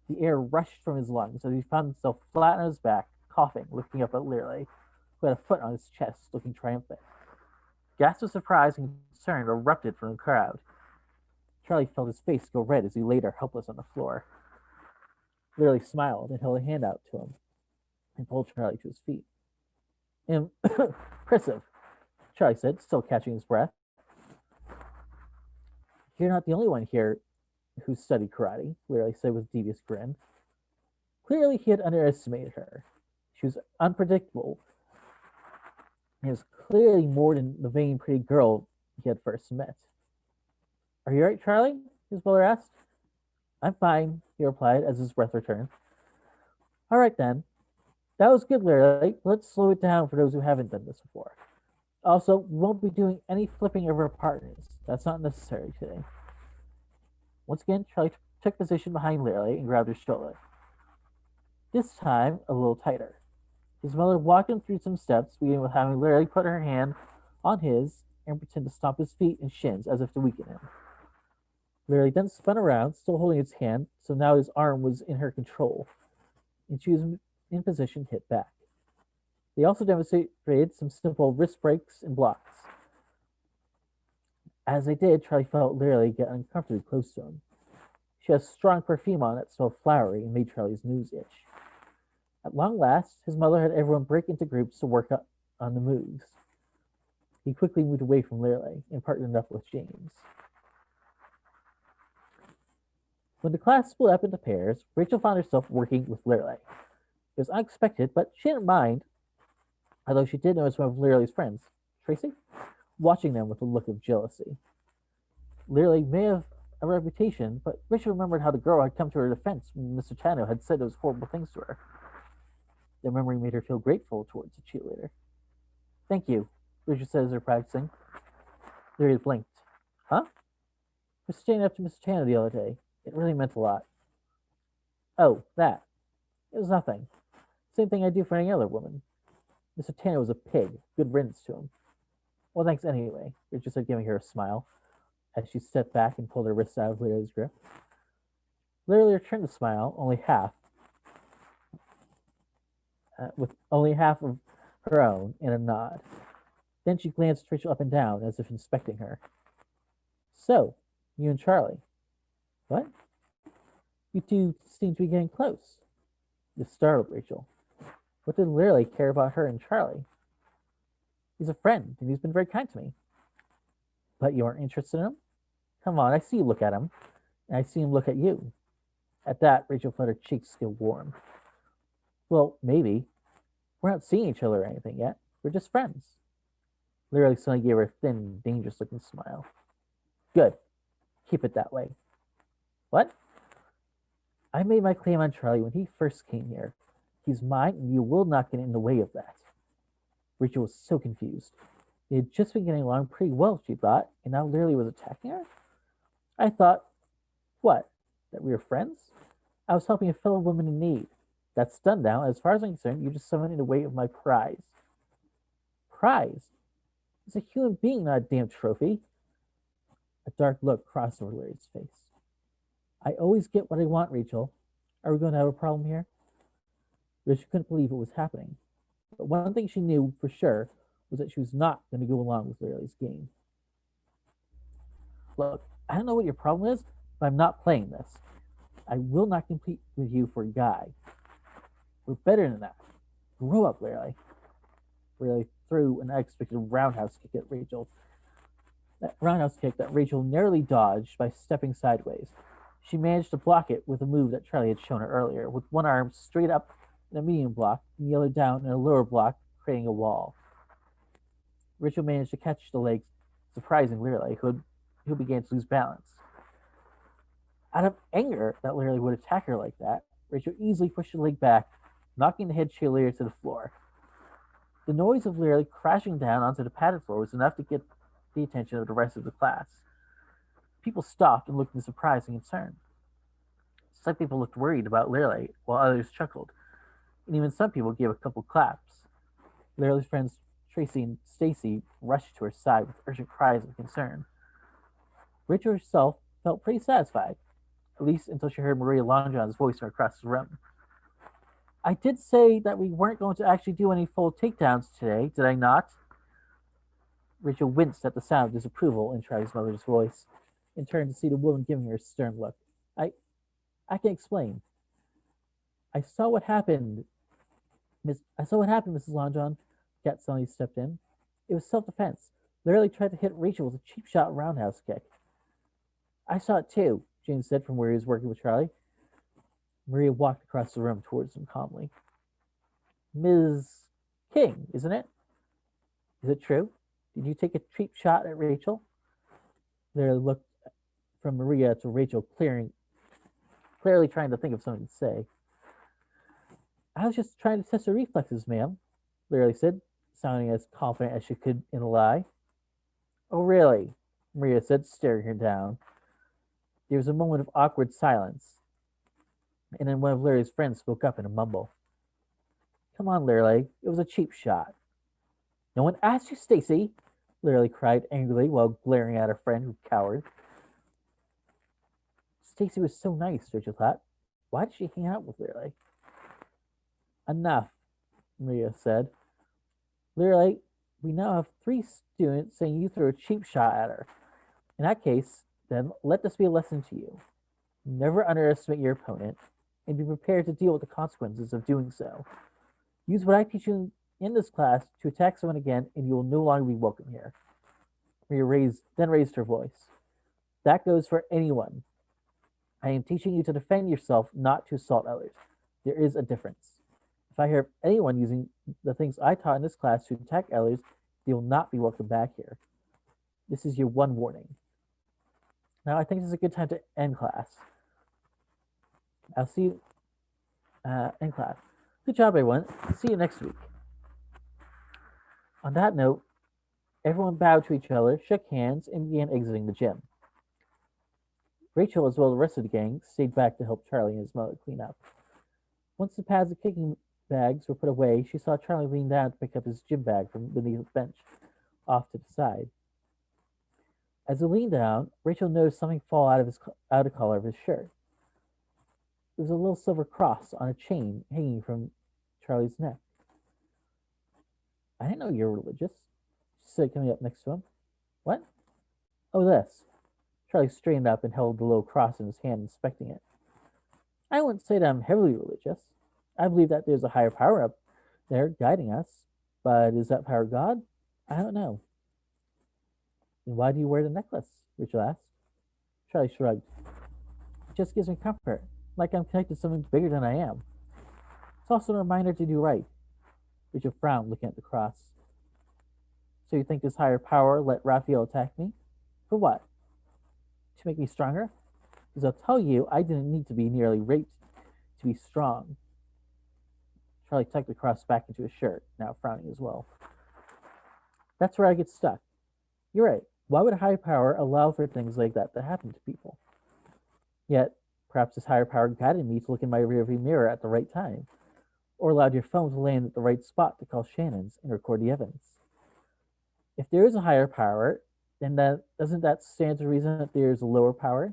The air rushed from his lungs as he found himself flat on his back, coughing, looking up at Lily, who had a foot on his chest, looking triumphant. Gasps of surprise and concern erupted from the crowd. Charlie felt his face go red as he lay there helpless on the floor. Lily smiled and held a hand out to him and pulled Charlie to his feet. Impressive, Charlie said, still catching his breath. You're not the only one here who studied karate, Lily said with a devious grin. Clearly he had underestimated her. She was unpredictable. He was clearly more than the vain, pretty girl he had first met. Are you all right, Charlie? His mother asked. I'm fine, he replied as his breath returned. All right, then. That was good, Larry. Let's slow it down for those who haven't done this before. Also, we won't be doing any flipping of our partners. That's not necessary today. Once again, Charlie took position behind Larry and grabbed his shoulder. This time, a little tighter. His mother walked him through some steps, beginning with having Larry put her hand on his and pretend to stomp his feet and shins as if to weaken him. Larry then spun around, still holding his hand, so now his arm was in her control, and she was in position to hit back. They also demonstrated some simple wrist breaks and blocks. As they did, Charlie felt Larry get uncomfortably close to him. She had strong perfume on that smelled flowery and made Charlie's nose itch. At long last, his mother had everyone break into groups to work on the moves. He quickly moved away from Larry and partnered up with James. When the class split up into pairs, Rachel found herself working with Larry. It was unexpected, but she didn't mind, although she did notice one of Larry's friends, Tracy, watching them with a look of jealousy. Larry may have a reputation, but Rachel remembered how the girl had come to her defense when Mr. Tano had said those horrible things to her. The memory made her feel grateful towards the cheerleader. Thank you, Rachel said as they're practicing. Larry blinked. Huh? For standing up to Mr. Tano the other day. It really meant a lot. Oh, that. It was nothing. Same thing I'd do for any other woman. Mr. Tanner was a pig. Good riddance to him. Well, thanks anyway, Rachel said, giving her a smile, as she stepped back and pulled her wrist out of Larry's grip. Larry returned the smile, only half, with only half of her own, and a nod. Then she glanced Rachel up and down, as if inspecting her. So, you and Charlie. What? You two seem to be getting close. This startled Rachel. What did Larry care about her and Charlie? He's a friend, and he's been very kind to me. But you aren't interested in him? Come on, I see you look at him, and I see him look at you. At that, Rachel felt her cheeks get warm. Well, maybe. We're not seeing each other or anything yet. We're just friends. Larry suddenly gave her a thin, dangerous-looking smile. Good. Keep it that way. What? I made my claim on Charlie when he first came here. He's mine, and you will not get in the way of that. Rachel was so confused. They had just been getting along pretty well, she thought, and now Larry was attacking her? I thought, what, that we were friends? I was helping a fellow woman in need. That's done now. As far as I'm concerned, you're just summoning the weight of my prize. Prize? He's a human being, not a damn trophy. A dark look crossed over Larry's face. I always get what I want, Rachel. Are we going to have a problem here? Rachel couldn't believe what was happening. But one thing she knew for sure was that she was not going to go along with Larry's game. Look, I don't know what your problem is, but I'm not playing this. I will not compete with you for a guy. We're better than that. Grow up, Larry. Larry threw an unexpected roundhouse kick at Rachel. That roundhouse kick that Rachel narrowly dodged by stepping sideways. She managed to block it with a move that Charlie had shown her earlier, with one arm straight up in a medium block and the other down in a lower block, creating a wall. Rachel managed to catch the legs, surprising Lirley, who began to lose balance. Out of anger that Lirley would attack her like that, Rachel easily pushed the leg back, knocking the head cheerleader to the floor. The noise of Lirley crashing down onto the padded floor was enough to get the attention of the rest of the class. People stopped and looked in surprise and concern. Some people looked worried about Lirley, while others chuckled, and even some people gave a couple claps. Lirley's friends Tracy and Stacy rushed to her side with urgent cries of concern. Rachel herself felt pretty satisfied, at least until she heard Maria Longjohn's voice from across the room. I did say that we weren't going to actually do any full takedowns today, did I not? Rachel winced at the sound of disapproval in Charlie's mother's voice and turned to see the woman giving her a stern look. I can explain. I saw what happened, Mrs. Longjohn. Cat suddenly stepped in. It was self-defense. Literally tried to hit Rachel with a cheap shot roundhouse kick. I saw it too, James said from where he was working with Charlie. Maria walked across the room towards him calmly. Ms. King, isn't it? Is it true? Did you take a cheap shot at Rachel? Literally looked from Maria to Rachel, clearly trying to think of something to say. I was just trying to test her reflexes, ma'am, Literally said, sounding as confident as she could in a lie. Oh, really? Maria said, staring her down. There was a moment of awkward silence, and then one of Larry's friends spoke up in a mumble. Come on, Larry, it was a cheap shot. No one asked you, Stacy, Larry cried angrily while glaring at her friend who cowered. Stacy was so nice, Rachel thought. Why did she hang out with Larry? Enough, Maria said. Larry, we now have 3 students saying you threw a cheap shot at her. In that case, then let this be a lesson to you. Never underestimate your opponent, and be prepared to deal with the consequences of doing so. Use what I teach you in this class to attack someone again, and you will no longer be welcome here. Maria then raised her voice. That goes for anyone. I am teaching you to defend yourself, not to assault others. There is a difference. If I hear of anyone using the things I taught in this class to attack others, they will not be welcome back here. This is your one warning. Now I think this is a good time to end class. I'll see you in class. Good job, everyone. See you next week. On that note, everyone bowed to each other, shook hands, and began exiting the gym. Rachel, as well as the rest of the gang, stayed back to help Charlie and his mother clean up. Once the pads of kicking bags were put away, she saw Charlie lean down to pick up his gym bag from beneath the bench, off to the side. As he leaned down, Rachel noticed something fall out of the collar of his shirt. There was a little silver cross on a chain hanging from Charlie's neck. I didn't know you were religious, she said, coming up next to him. What? Oh, this. Charlie straightened up and held the little cross in his hand, inspecting it. I wouldn't say that I'm heavily religious. I believe that there's a higher power up there guiding us, but is that power God? I don't know. Then why do you wear the necklace? Rachel asked. Charlie shrugged. It just gives me comfort, like I'm connected to something bigger than I am. It's also a reminder to do right. Rachel frowned, looking at the cross. So you think this higher power let Raphael attack me? For what? To make me stronger? Because I'll tell you, I didn't need to be nearly raped to be strong. Charlie tucked the cross back into his shirt, now frowning as well. That's where I get stuck. You're right. Why would a higher power allow for things like that to happen to people? Yet, perhaps this higher power guided me to look in my rearview mirror at the right time, or allowed your phone to land at the right spot to call Shannon's and record the evidence. If there is a higher power, then doesn't that stand to reason that there is a lower power?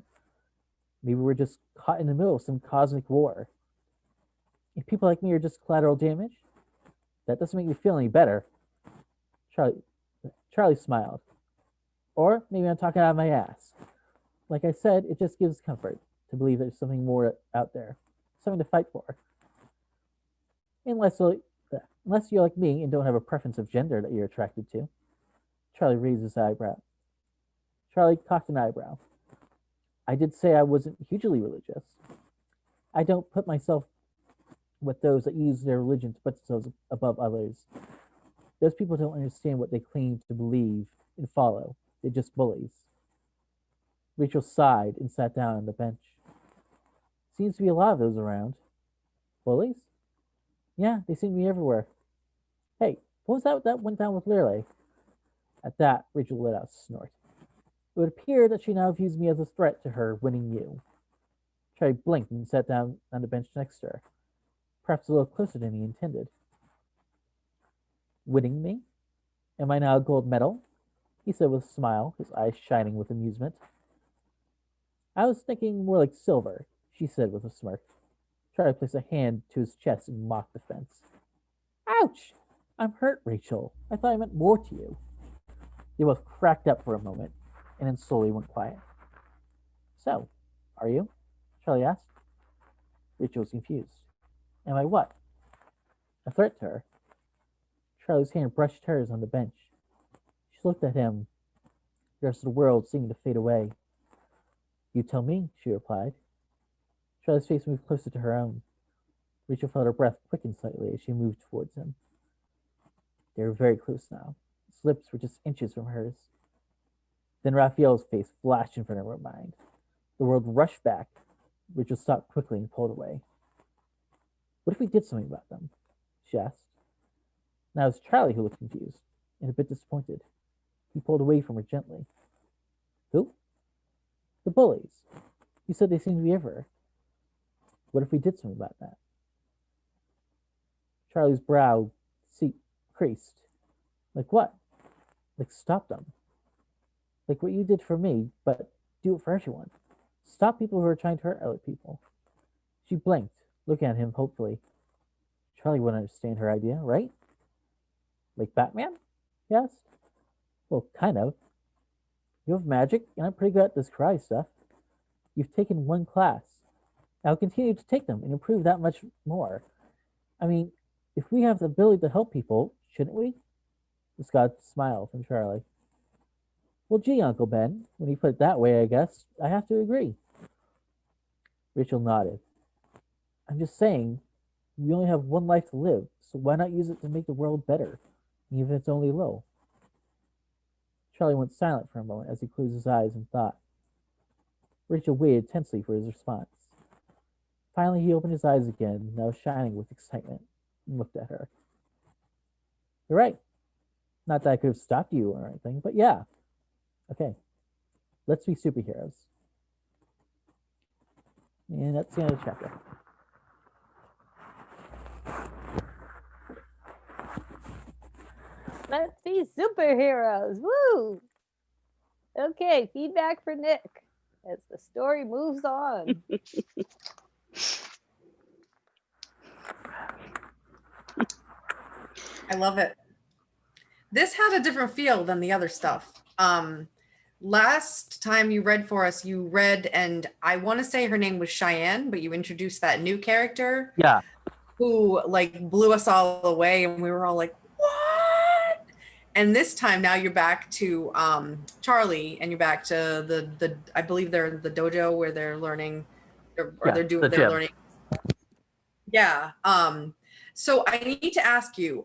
Maybe we're just caught in the middle of some cosmic war. If people like me are just collateral damage, that doesn't make me feel any better. Charlie smiled. Or maybe I'm talking out of my ass. Like I said, it just gives comfort to believe there's something more out there, something to fight for. Unless you're like me and don't have a preference of gender that you're attracted to. Charlie raised his eyebrow. Charlie cocked an eyebrow. I did say I wasn't hugely religious. I don't put myself with those that use their religion to put themselves above others. Those people don't understand what they claim to believe and follow. They're just bullies. Rachel sighed and sat down on the bench. Seems to be a lot of those around. Bullies? Yeah, they seem to be everywhere. Hey, what was that went down with Lirley? At that, Rachel let out a snort. It would appear that she now views me as a threat to her winning you. Charlie blinked and sat down on the bench next to her, perhaps a little closer than he intended. Winning me? Am I now a gold medal? He said with a smile, his eyes shining with amusement. I was thinking more like silver, she said with a smirk. Charlie placed a hand to his chest in mock defense. Ouch! I'm hurt, Rachel. I thought I meant more to you. They both cracked up for a moment, and then slowly went quiet. So, are you? Charlie asked. Rachel was confused. Am I what? A threat to her. Charlie's hand brushed hers on the bench. She looked at him. The rest of the world seemed to fade away. You tell me, she replied. Charlie's face moved closer to her own. Rachel felt her breath quicken slightly as she moved towards him. They were very close now. His lips were just inches from hers. Then Raphael's face flashed in front of her mind. The world rushed back. Rachel stopped quickly and pulled away. What if we did something about them? She asked. Now it was Charlie who looked confused and a bit disappointed. He pulled away from her gently. Who? The bullies. You said they seemed to be everywhere. What if we did something about that? Charlie's brow creased. Like what? Like stop them. Like what you did for me, but do it for everyone. Stop people who are trying to hurt other people. She blinked, looking at him hopefully. Charlie wouldn't understand her idea, right? Like Batman? He asked. Well, kind of. You have magic, and I'm pretty good at this karate stuff. You've taken one class. I'll continue to take them and improve that much more. I mean, if we have the ability to help people, shouldn't we? The Scotch smile from Charlie. Well, gee, Uncle Ben, when you put it that way, I guess I have to agree. Rachel nodded. I'm just saying, we only have one life to live, so why not use it to make the world better, even if it's only a little? Charlie went silent for a moment as he closed his eyes and thought. Rachel waited tensely for his response. Finally, he opened his eyes again, now shining with excitement, and looked at her. You're right. Not that I could have stopped you or anything, but yeah. Okay. Let's be superheroes. And that's the end of the chapter. Let's be superheroes. Woo! Okay, feedback for Nick as the story moves on. I love it. This had a different feel than the other stuff. Last time you read for us, you read, and I want to say her name was Cheyenne, but you introduced that new character. Yeah. Who like blew us all away, and we were all like, what? And this time now you're back to Charlie, and you're back to the I believe they're the dojo where they're learning, they're learning. Yeah. So I need to ask you,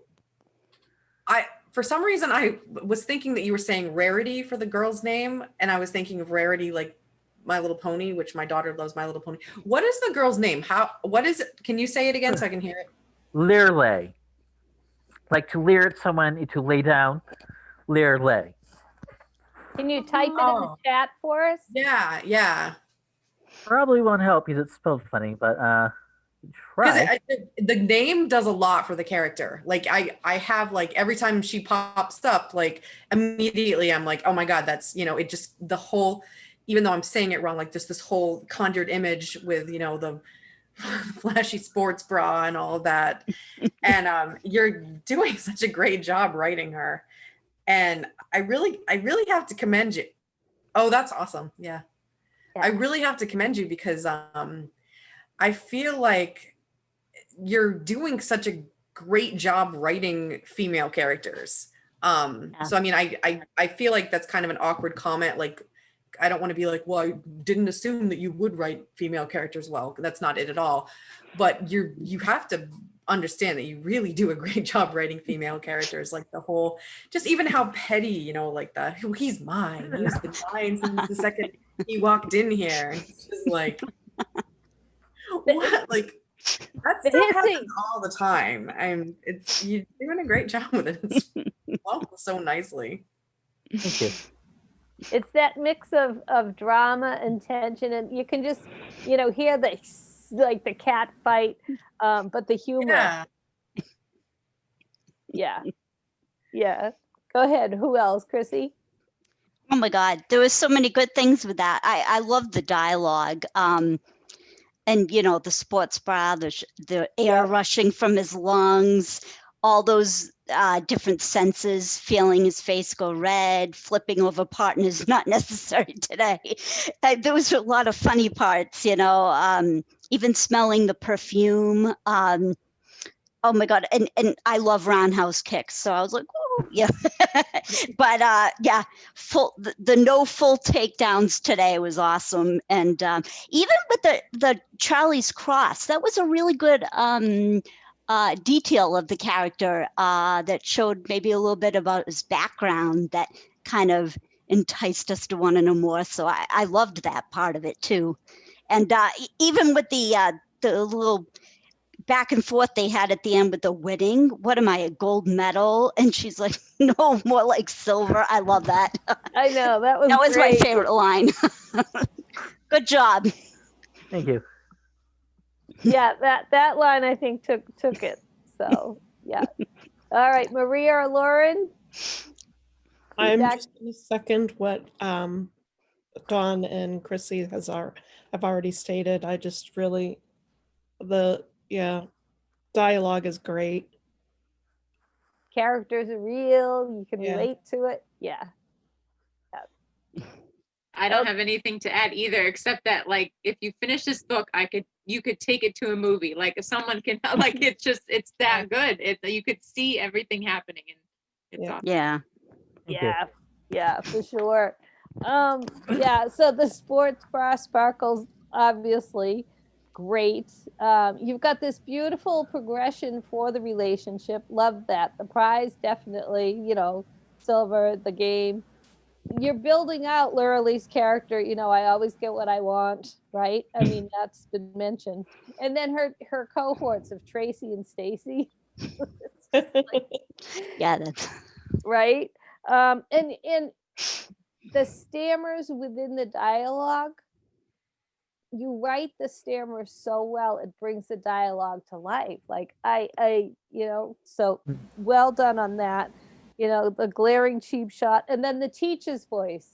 for some reason I was thinking that you were saying Rarity for the girl's name, and I was thinking of Rarity like My Little Pony, which my daughter loves My Little Pony. What is the girl's name? What is it? Can you say it again so I can hear it? Lirley. Like to leer at someone, to lay down. Lirley. Can you type it in the chat for us? Yeah. Probably won't help because it's spelled funny, but try. The name does a lot for the character. Like I have like every time she pops up, like immediately I'm like, oh my God, that's, it just the whole, even though I'm saying it wrong, like just this whole conjured image with, the flashy sports bra and all of that. And you're doing such a great job writing her. And I really have to commend you. Oh, that's awesome. Yeah. I really have to commend you because I feel like you're doing such a great job writing female characters. So I mean, I feel like that's kind of an awkward comment, like, I don't want to be like, well, I didn't assume that you would write female characters well. That's not it at all. But you have to understand that you really do a great job writing female characters, like the whole, just even how petty, you know, like the he's mine, he's been mine since the second he walked in here, and it's just like, what, like that The stuff happens hissing. all the time, and it's, you're doing a great job with it. It's flowing so nicely. Thank you. It's that mix of drama and tension, and you can just, you know, hear the like the cat fight, but the humor. Yeah. Yeah. Go ahead. Who else, Chrissy? Oh my God, there was so many good things with that. I love the dialogue. And you know, the sports bra, the air rushing from his lungs, all those different senses, feeling his face go red, flipping over partners not necessary today. There was a lot of funny parts, you know, even smelling the perfume. Oh my God. And I love roundhouse kicks. So I was like, oh, yeah. But yeah, the no full takedowns today was awesome. And even with the Charlie's Cross, that was a really good detail of the character that showed maybe a little bit about his background that kind of enticed us to want to know more. So I loved that part of it too. And even with the little back and forth they had at the end with the wedding. What am I, a gold medal? And she's like, no, more like silver. I love that. I know that was my great. favorite line. Good job. Thank you. Yeah, that line I think took it. So yeah. All right, Maria or Lauren? I'm Feedback? just going to second what Dawn and Chrissy have already stated. I just really, dialogue is great. Characters are real. You can Yeah. relate to it. Yeah. I don't have anything to add either, except that like if you finish this book, you could take it to a movie. Like if someone can like it's that good. You could see everything happening, and it's awesome. Yeah. Thank you. Yeah, for sure. Yeah, so the sports bra sparkles, obviously great. You've got this beautiful progression for the relationship. Love that. The prize, definitely, you know, silver, the game. You're building out Laurelie's character. You know, I always get what I want, right? I mean, that's been mentioned. And then her cohorts of Tracy and Stacy. Yeah, that's Right. And the stammers within the dialogue, you write the stammers so well, it brings the dialogue to life. Like I you know, so well done on that. You know, the glaring cheap shot, and then the teacher's voice.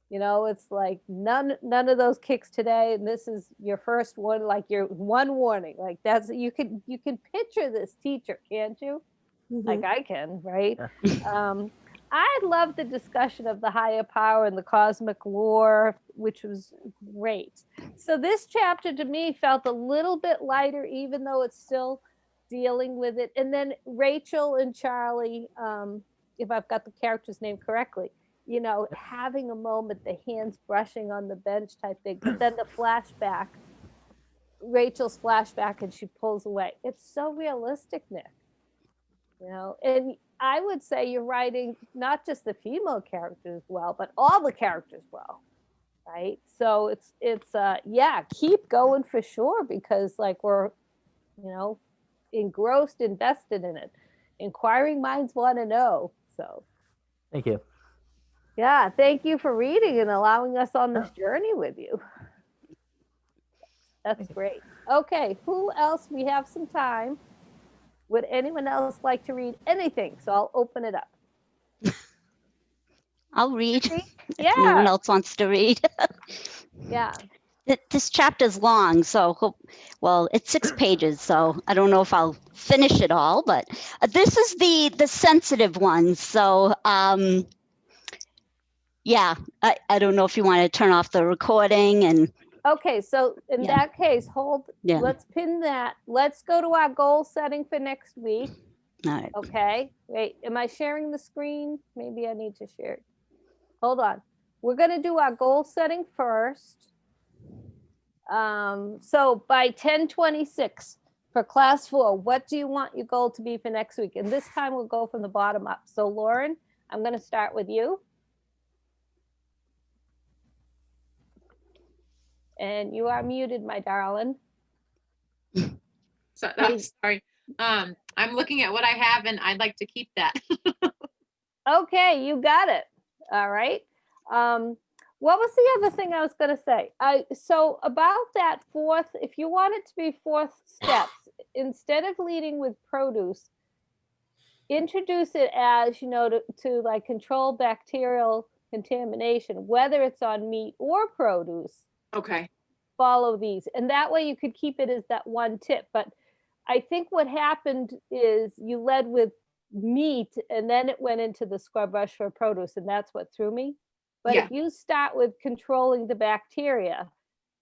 You know, it's like none of those kicks today, and this is your first one, like your one warning. Like that's you can picture this teacher, can't you? Like I can, right? Yeah. I love the discussion of the higher power and the cosmic lore, which was great. So this chapter to me felt a little bit lighter, even though it's still dealing with it. And then Rachel and Charlie, if I've got the character's name correctly, you know, having a moment, the hands brushing on the bench type thing, but then the flashback, Rachel's flashback, and she pulls away. It's so realistic, Nick. You know, and I would say you're writing not just the female characters well, but all the characters well, right? So it's yeah, keep going for sure, because like we're, you know, engrossed, invested in it. Inquiring minds want to know. So Thank you. yeah, thank you for reading and allowing us on this journey with you. That's great. Okay, who else? We have some time. Would anyone else like to read anything? So I'll open it up. I'll read if Yeah. anyone else wants to read. Yeah. This chapter's long, so well, it's 6 pages, so I don't know if I'll finish it all, but this is the sensitive one. So yeah, I don't know if you want to turn off the recording and Okay, so in Yeah. that case, Yeah. let's pin that. Let's go to our goal setting for next week. all right. Okay, wait, am I sharing the screen? Maybe I need to share it. Hold on. we're going to do our goal setting first. So by 10:26 for class 4, what do you want your goal to be for next week? And this time we'll go from the bottom up. So Lauren, I'm going to start with you. And you are muted, my darling. So that's sorry. I'm looking at what I have and I'd like to keep that. Okay, you got it. All right. What was the other thing I was going to say? So about that fourth, if you want it to be fourth steps, instead of leading with produce, introduce it as, to like control bacterial contamination, whether it's on meat or produce. Okay. Follow these, and that way you could keep it as that one tip. But I think what happened is you led with meat and then it went into the scrub brush for produce, and that's what threw me. But Yeah. if you start with controlling the bacteria,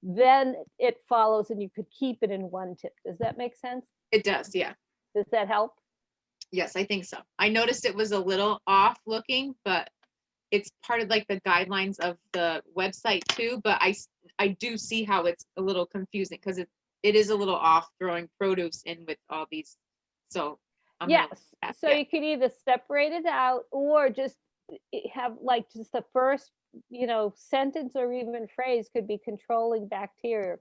then it follows and you could keep it in one tip. Does that make sense? It does, yeah. Does that help? Yes, I think so. I noticed it was a little off looking, but it's part of like the guidelines of the website too. But I do see how it's a little confusing because it is a little off throwing produce in with all these. So Yes. So yeah. you could either separate it out or just have like just the first, sentence or even phrase could be controlling bacteria,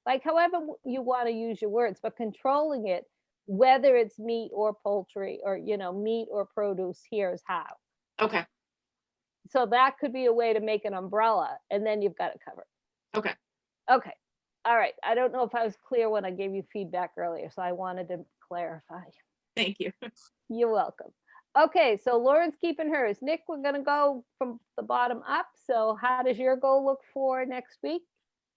like however you want to use your words, but controlling it, whether it's meat or poultry or, meat or produce, here's how. Okay. So that could be a way to make an umbrella, and then you've got it covered. Okay. Okay. All right. I don't know if I was clear when I gave you feedback earlier, so I wanted to clarify. Thank you. You're welcome. Okay, so Lauren's keeping hers. Nick, we're going to go from the bottom up. So how does your goal look for next week?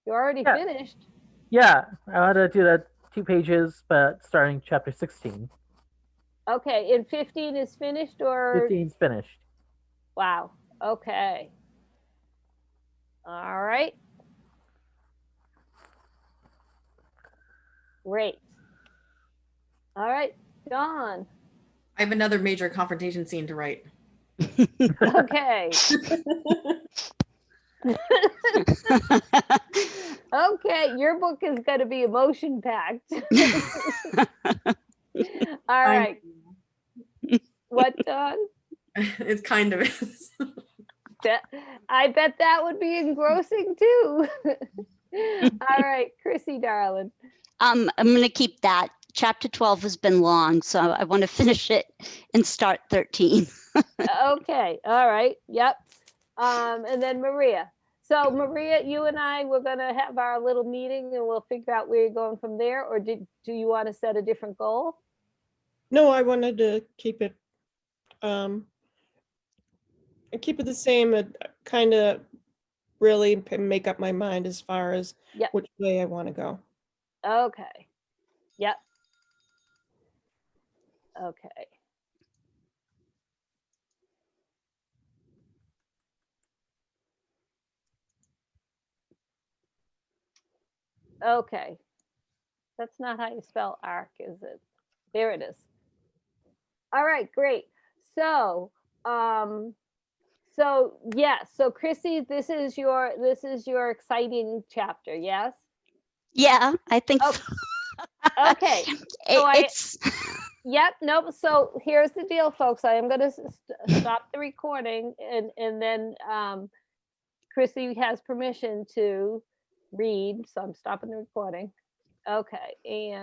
You're already Yeah. finished. Yeah, I want to do that 2 pages, but starting chapter 16. Okay, and 15 is finished or? 15's finished. Wow. Okay. All right. Great. All right, Dawn. I have another major confrontation scene to write. Okay. Okay, your book is going to be emotion packed. All right. What, Dawn? It's kind of is. I bet that would be engrossing too. All right, Chrissy, darling. I'm going to keep that. Chapter 12 has been long, so I want to finish it and start 13. Okay, all right, yep. And then Maria. So Maria, you and I, we're going to have our little meeting and we'll figure out where you're going from there, or do you want to set a different goal? No, I wanted to keep it the same, kind of really make up my mind as far as Yep. which way I want to go. Okay. Yep. Okay. Okay. That's not how you spell arc, is it? There it is. All right, great. So, so Chrissy, this is your exciting chapter, yes? Yeah, I think Oh, so. Okay. It's Yep, nope. So here's the deal, folks. I am going to stop the recording, and then Chrissy has permission to read, so I'm stopping the recording. Okay, and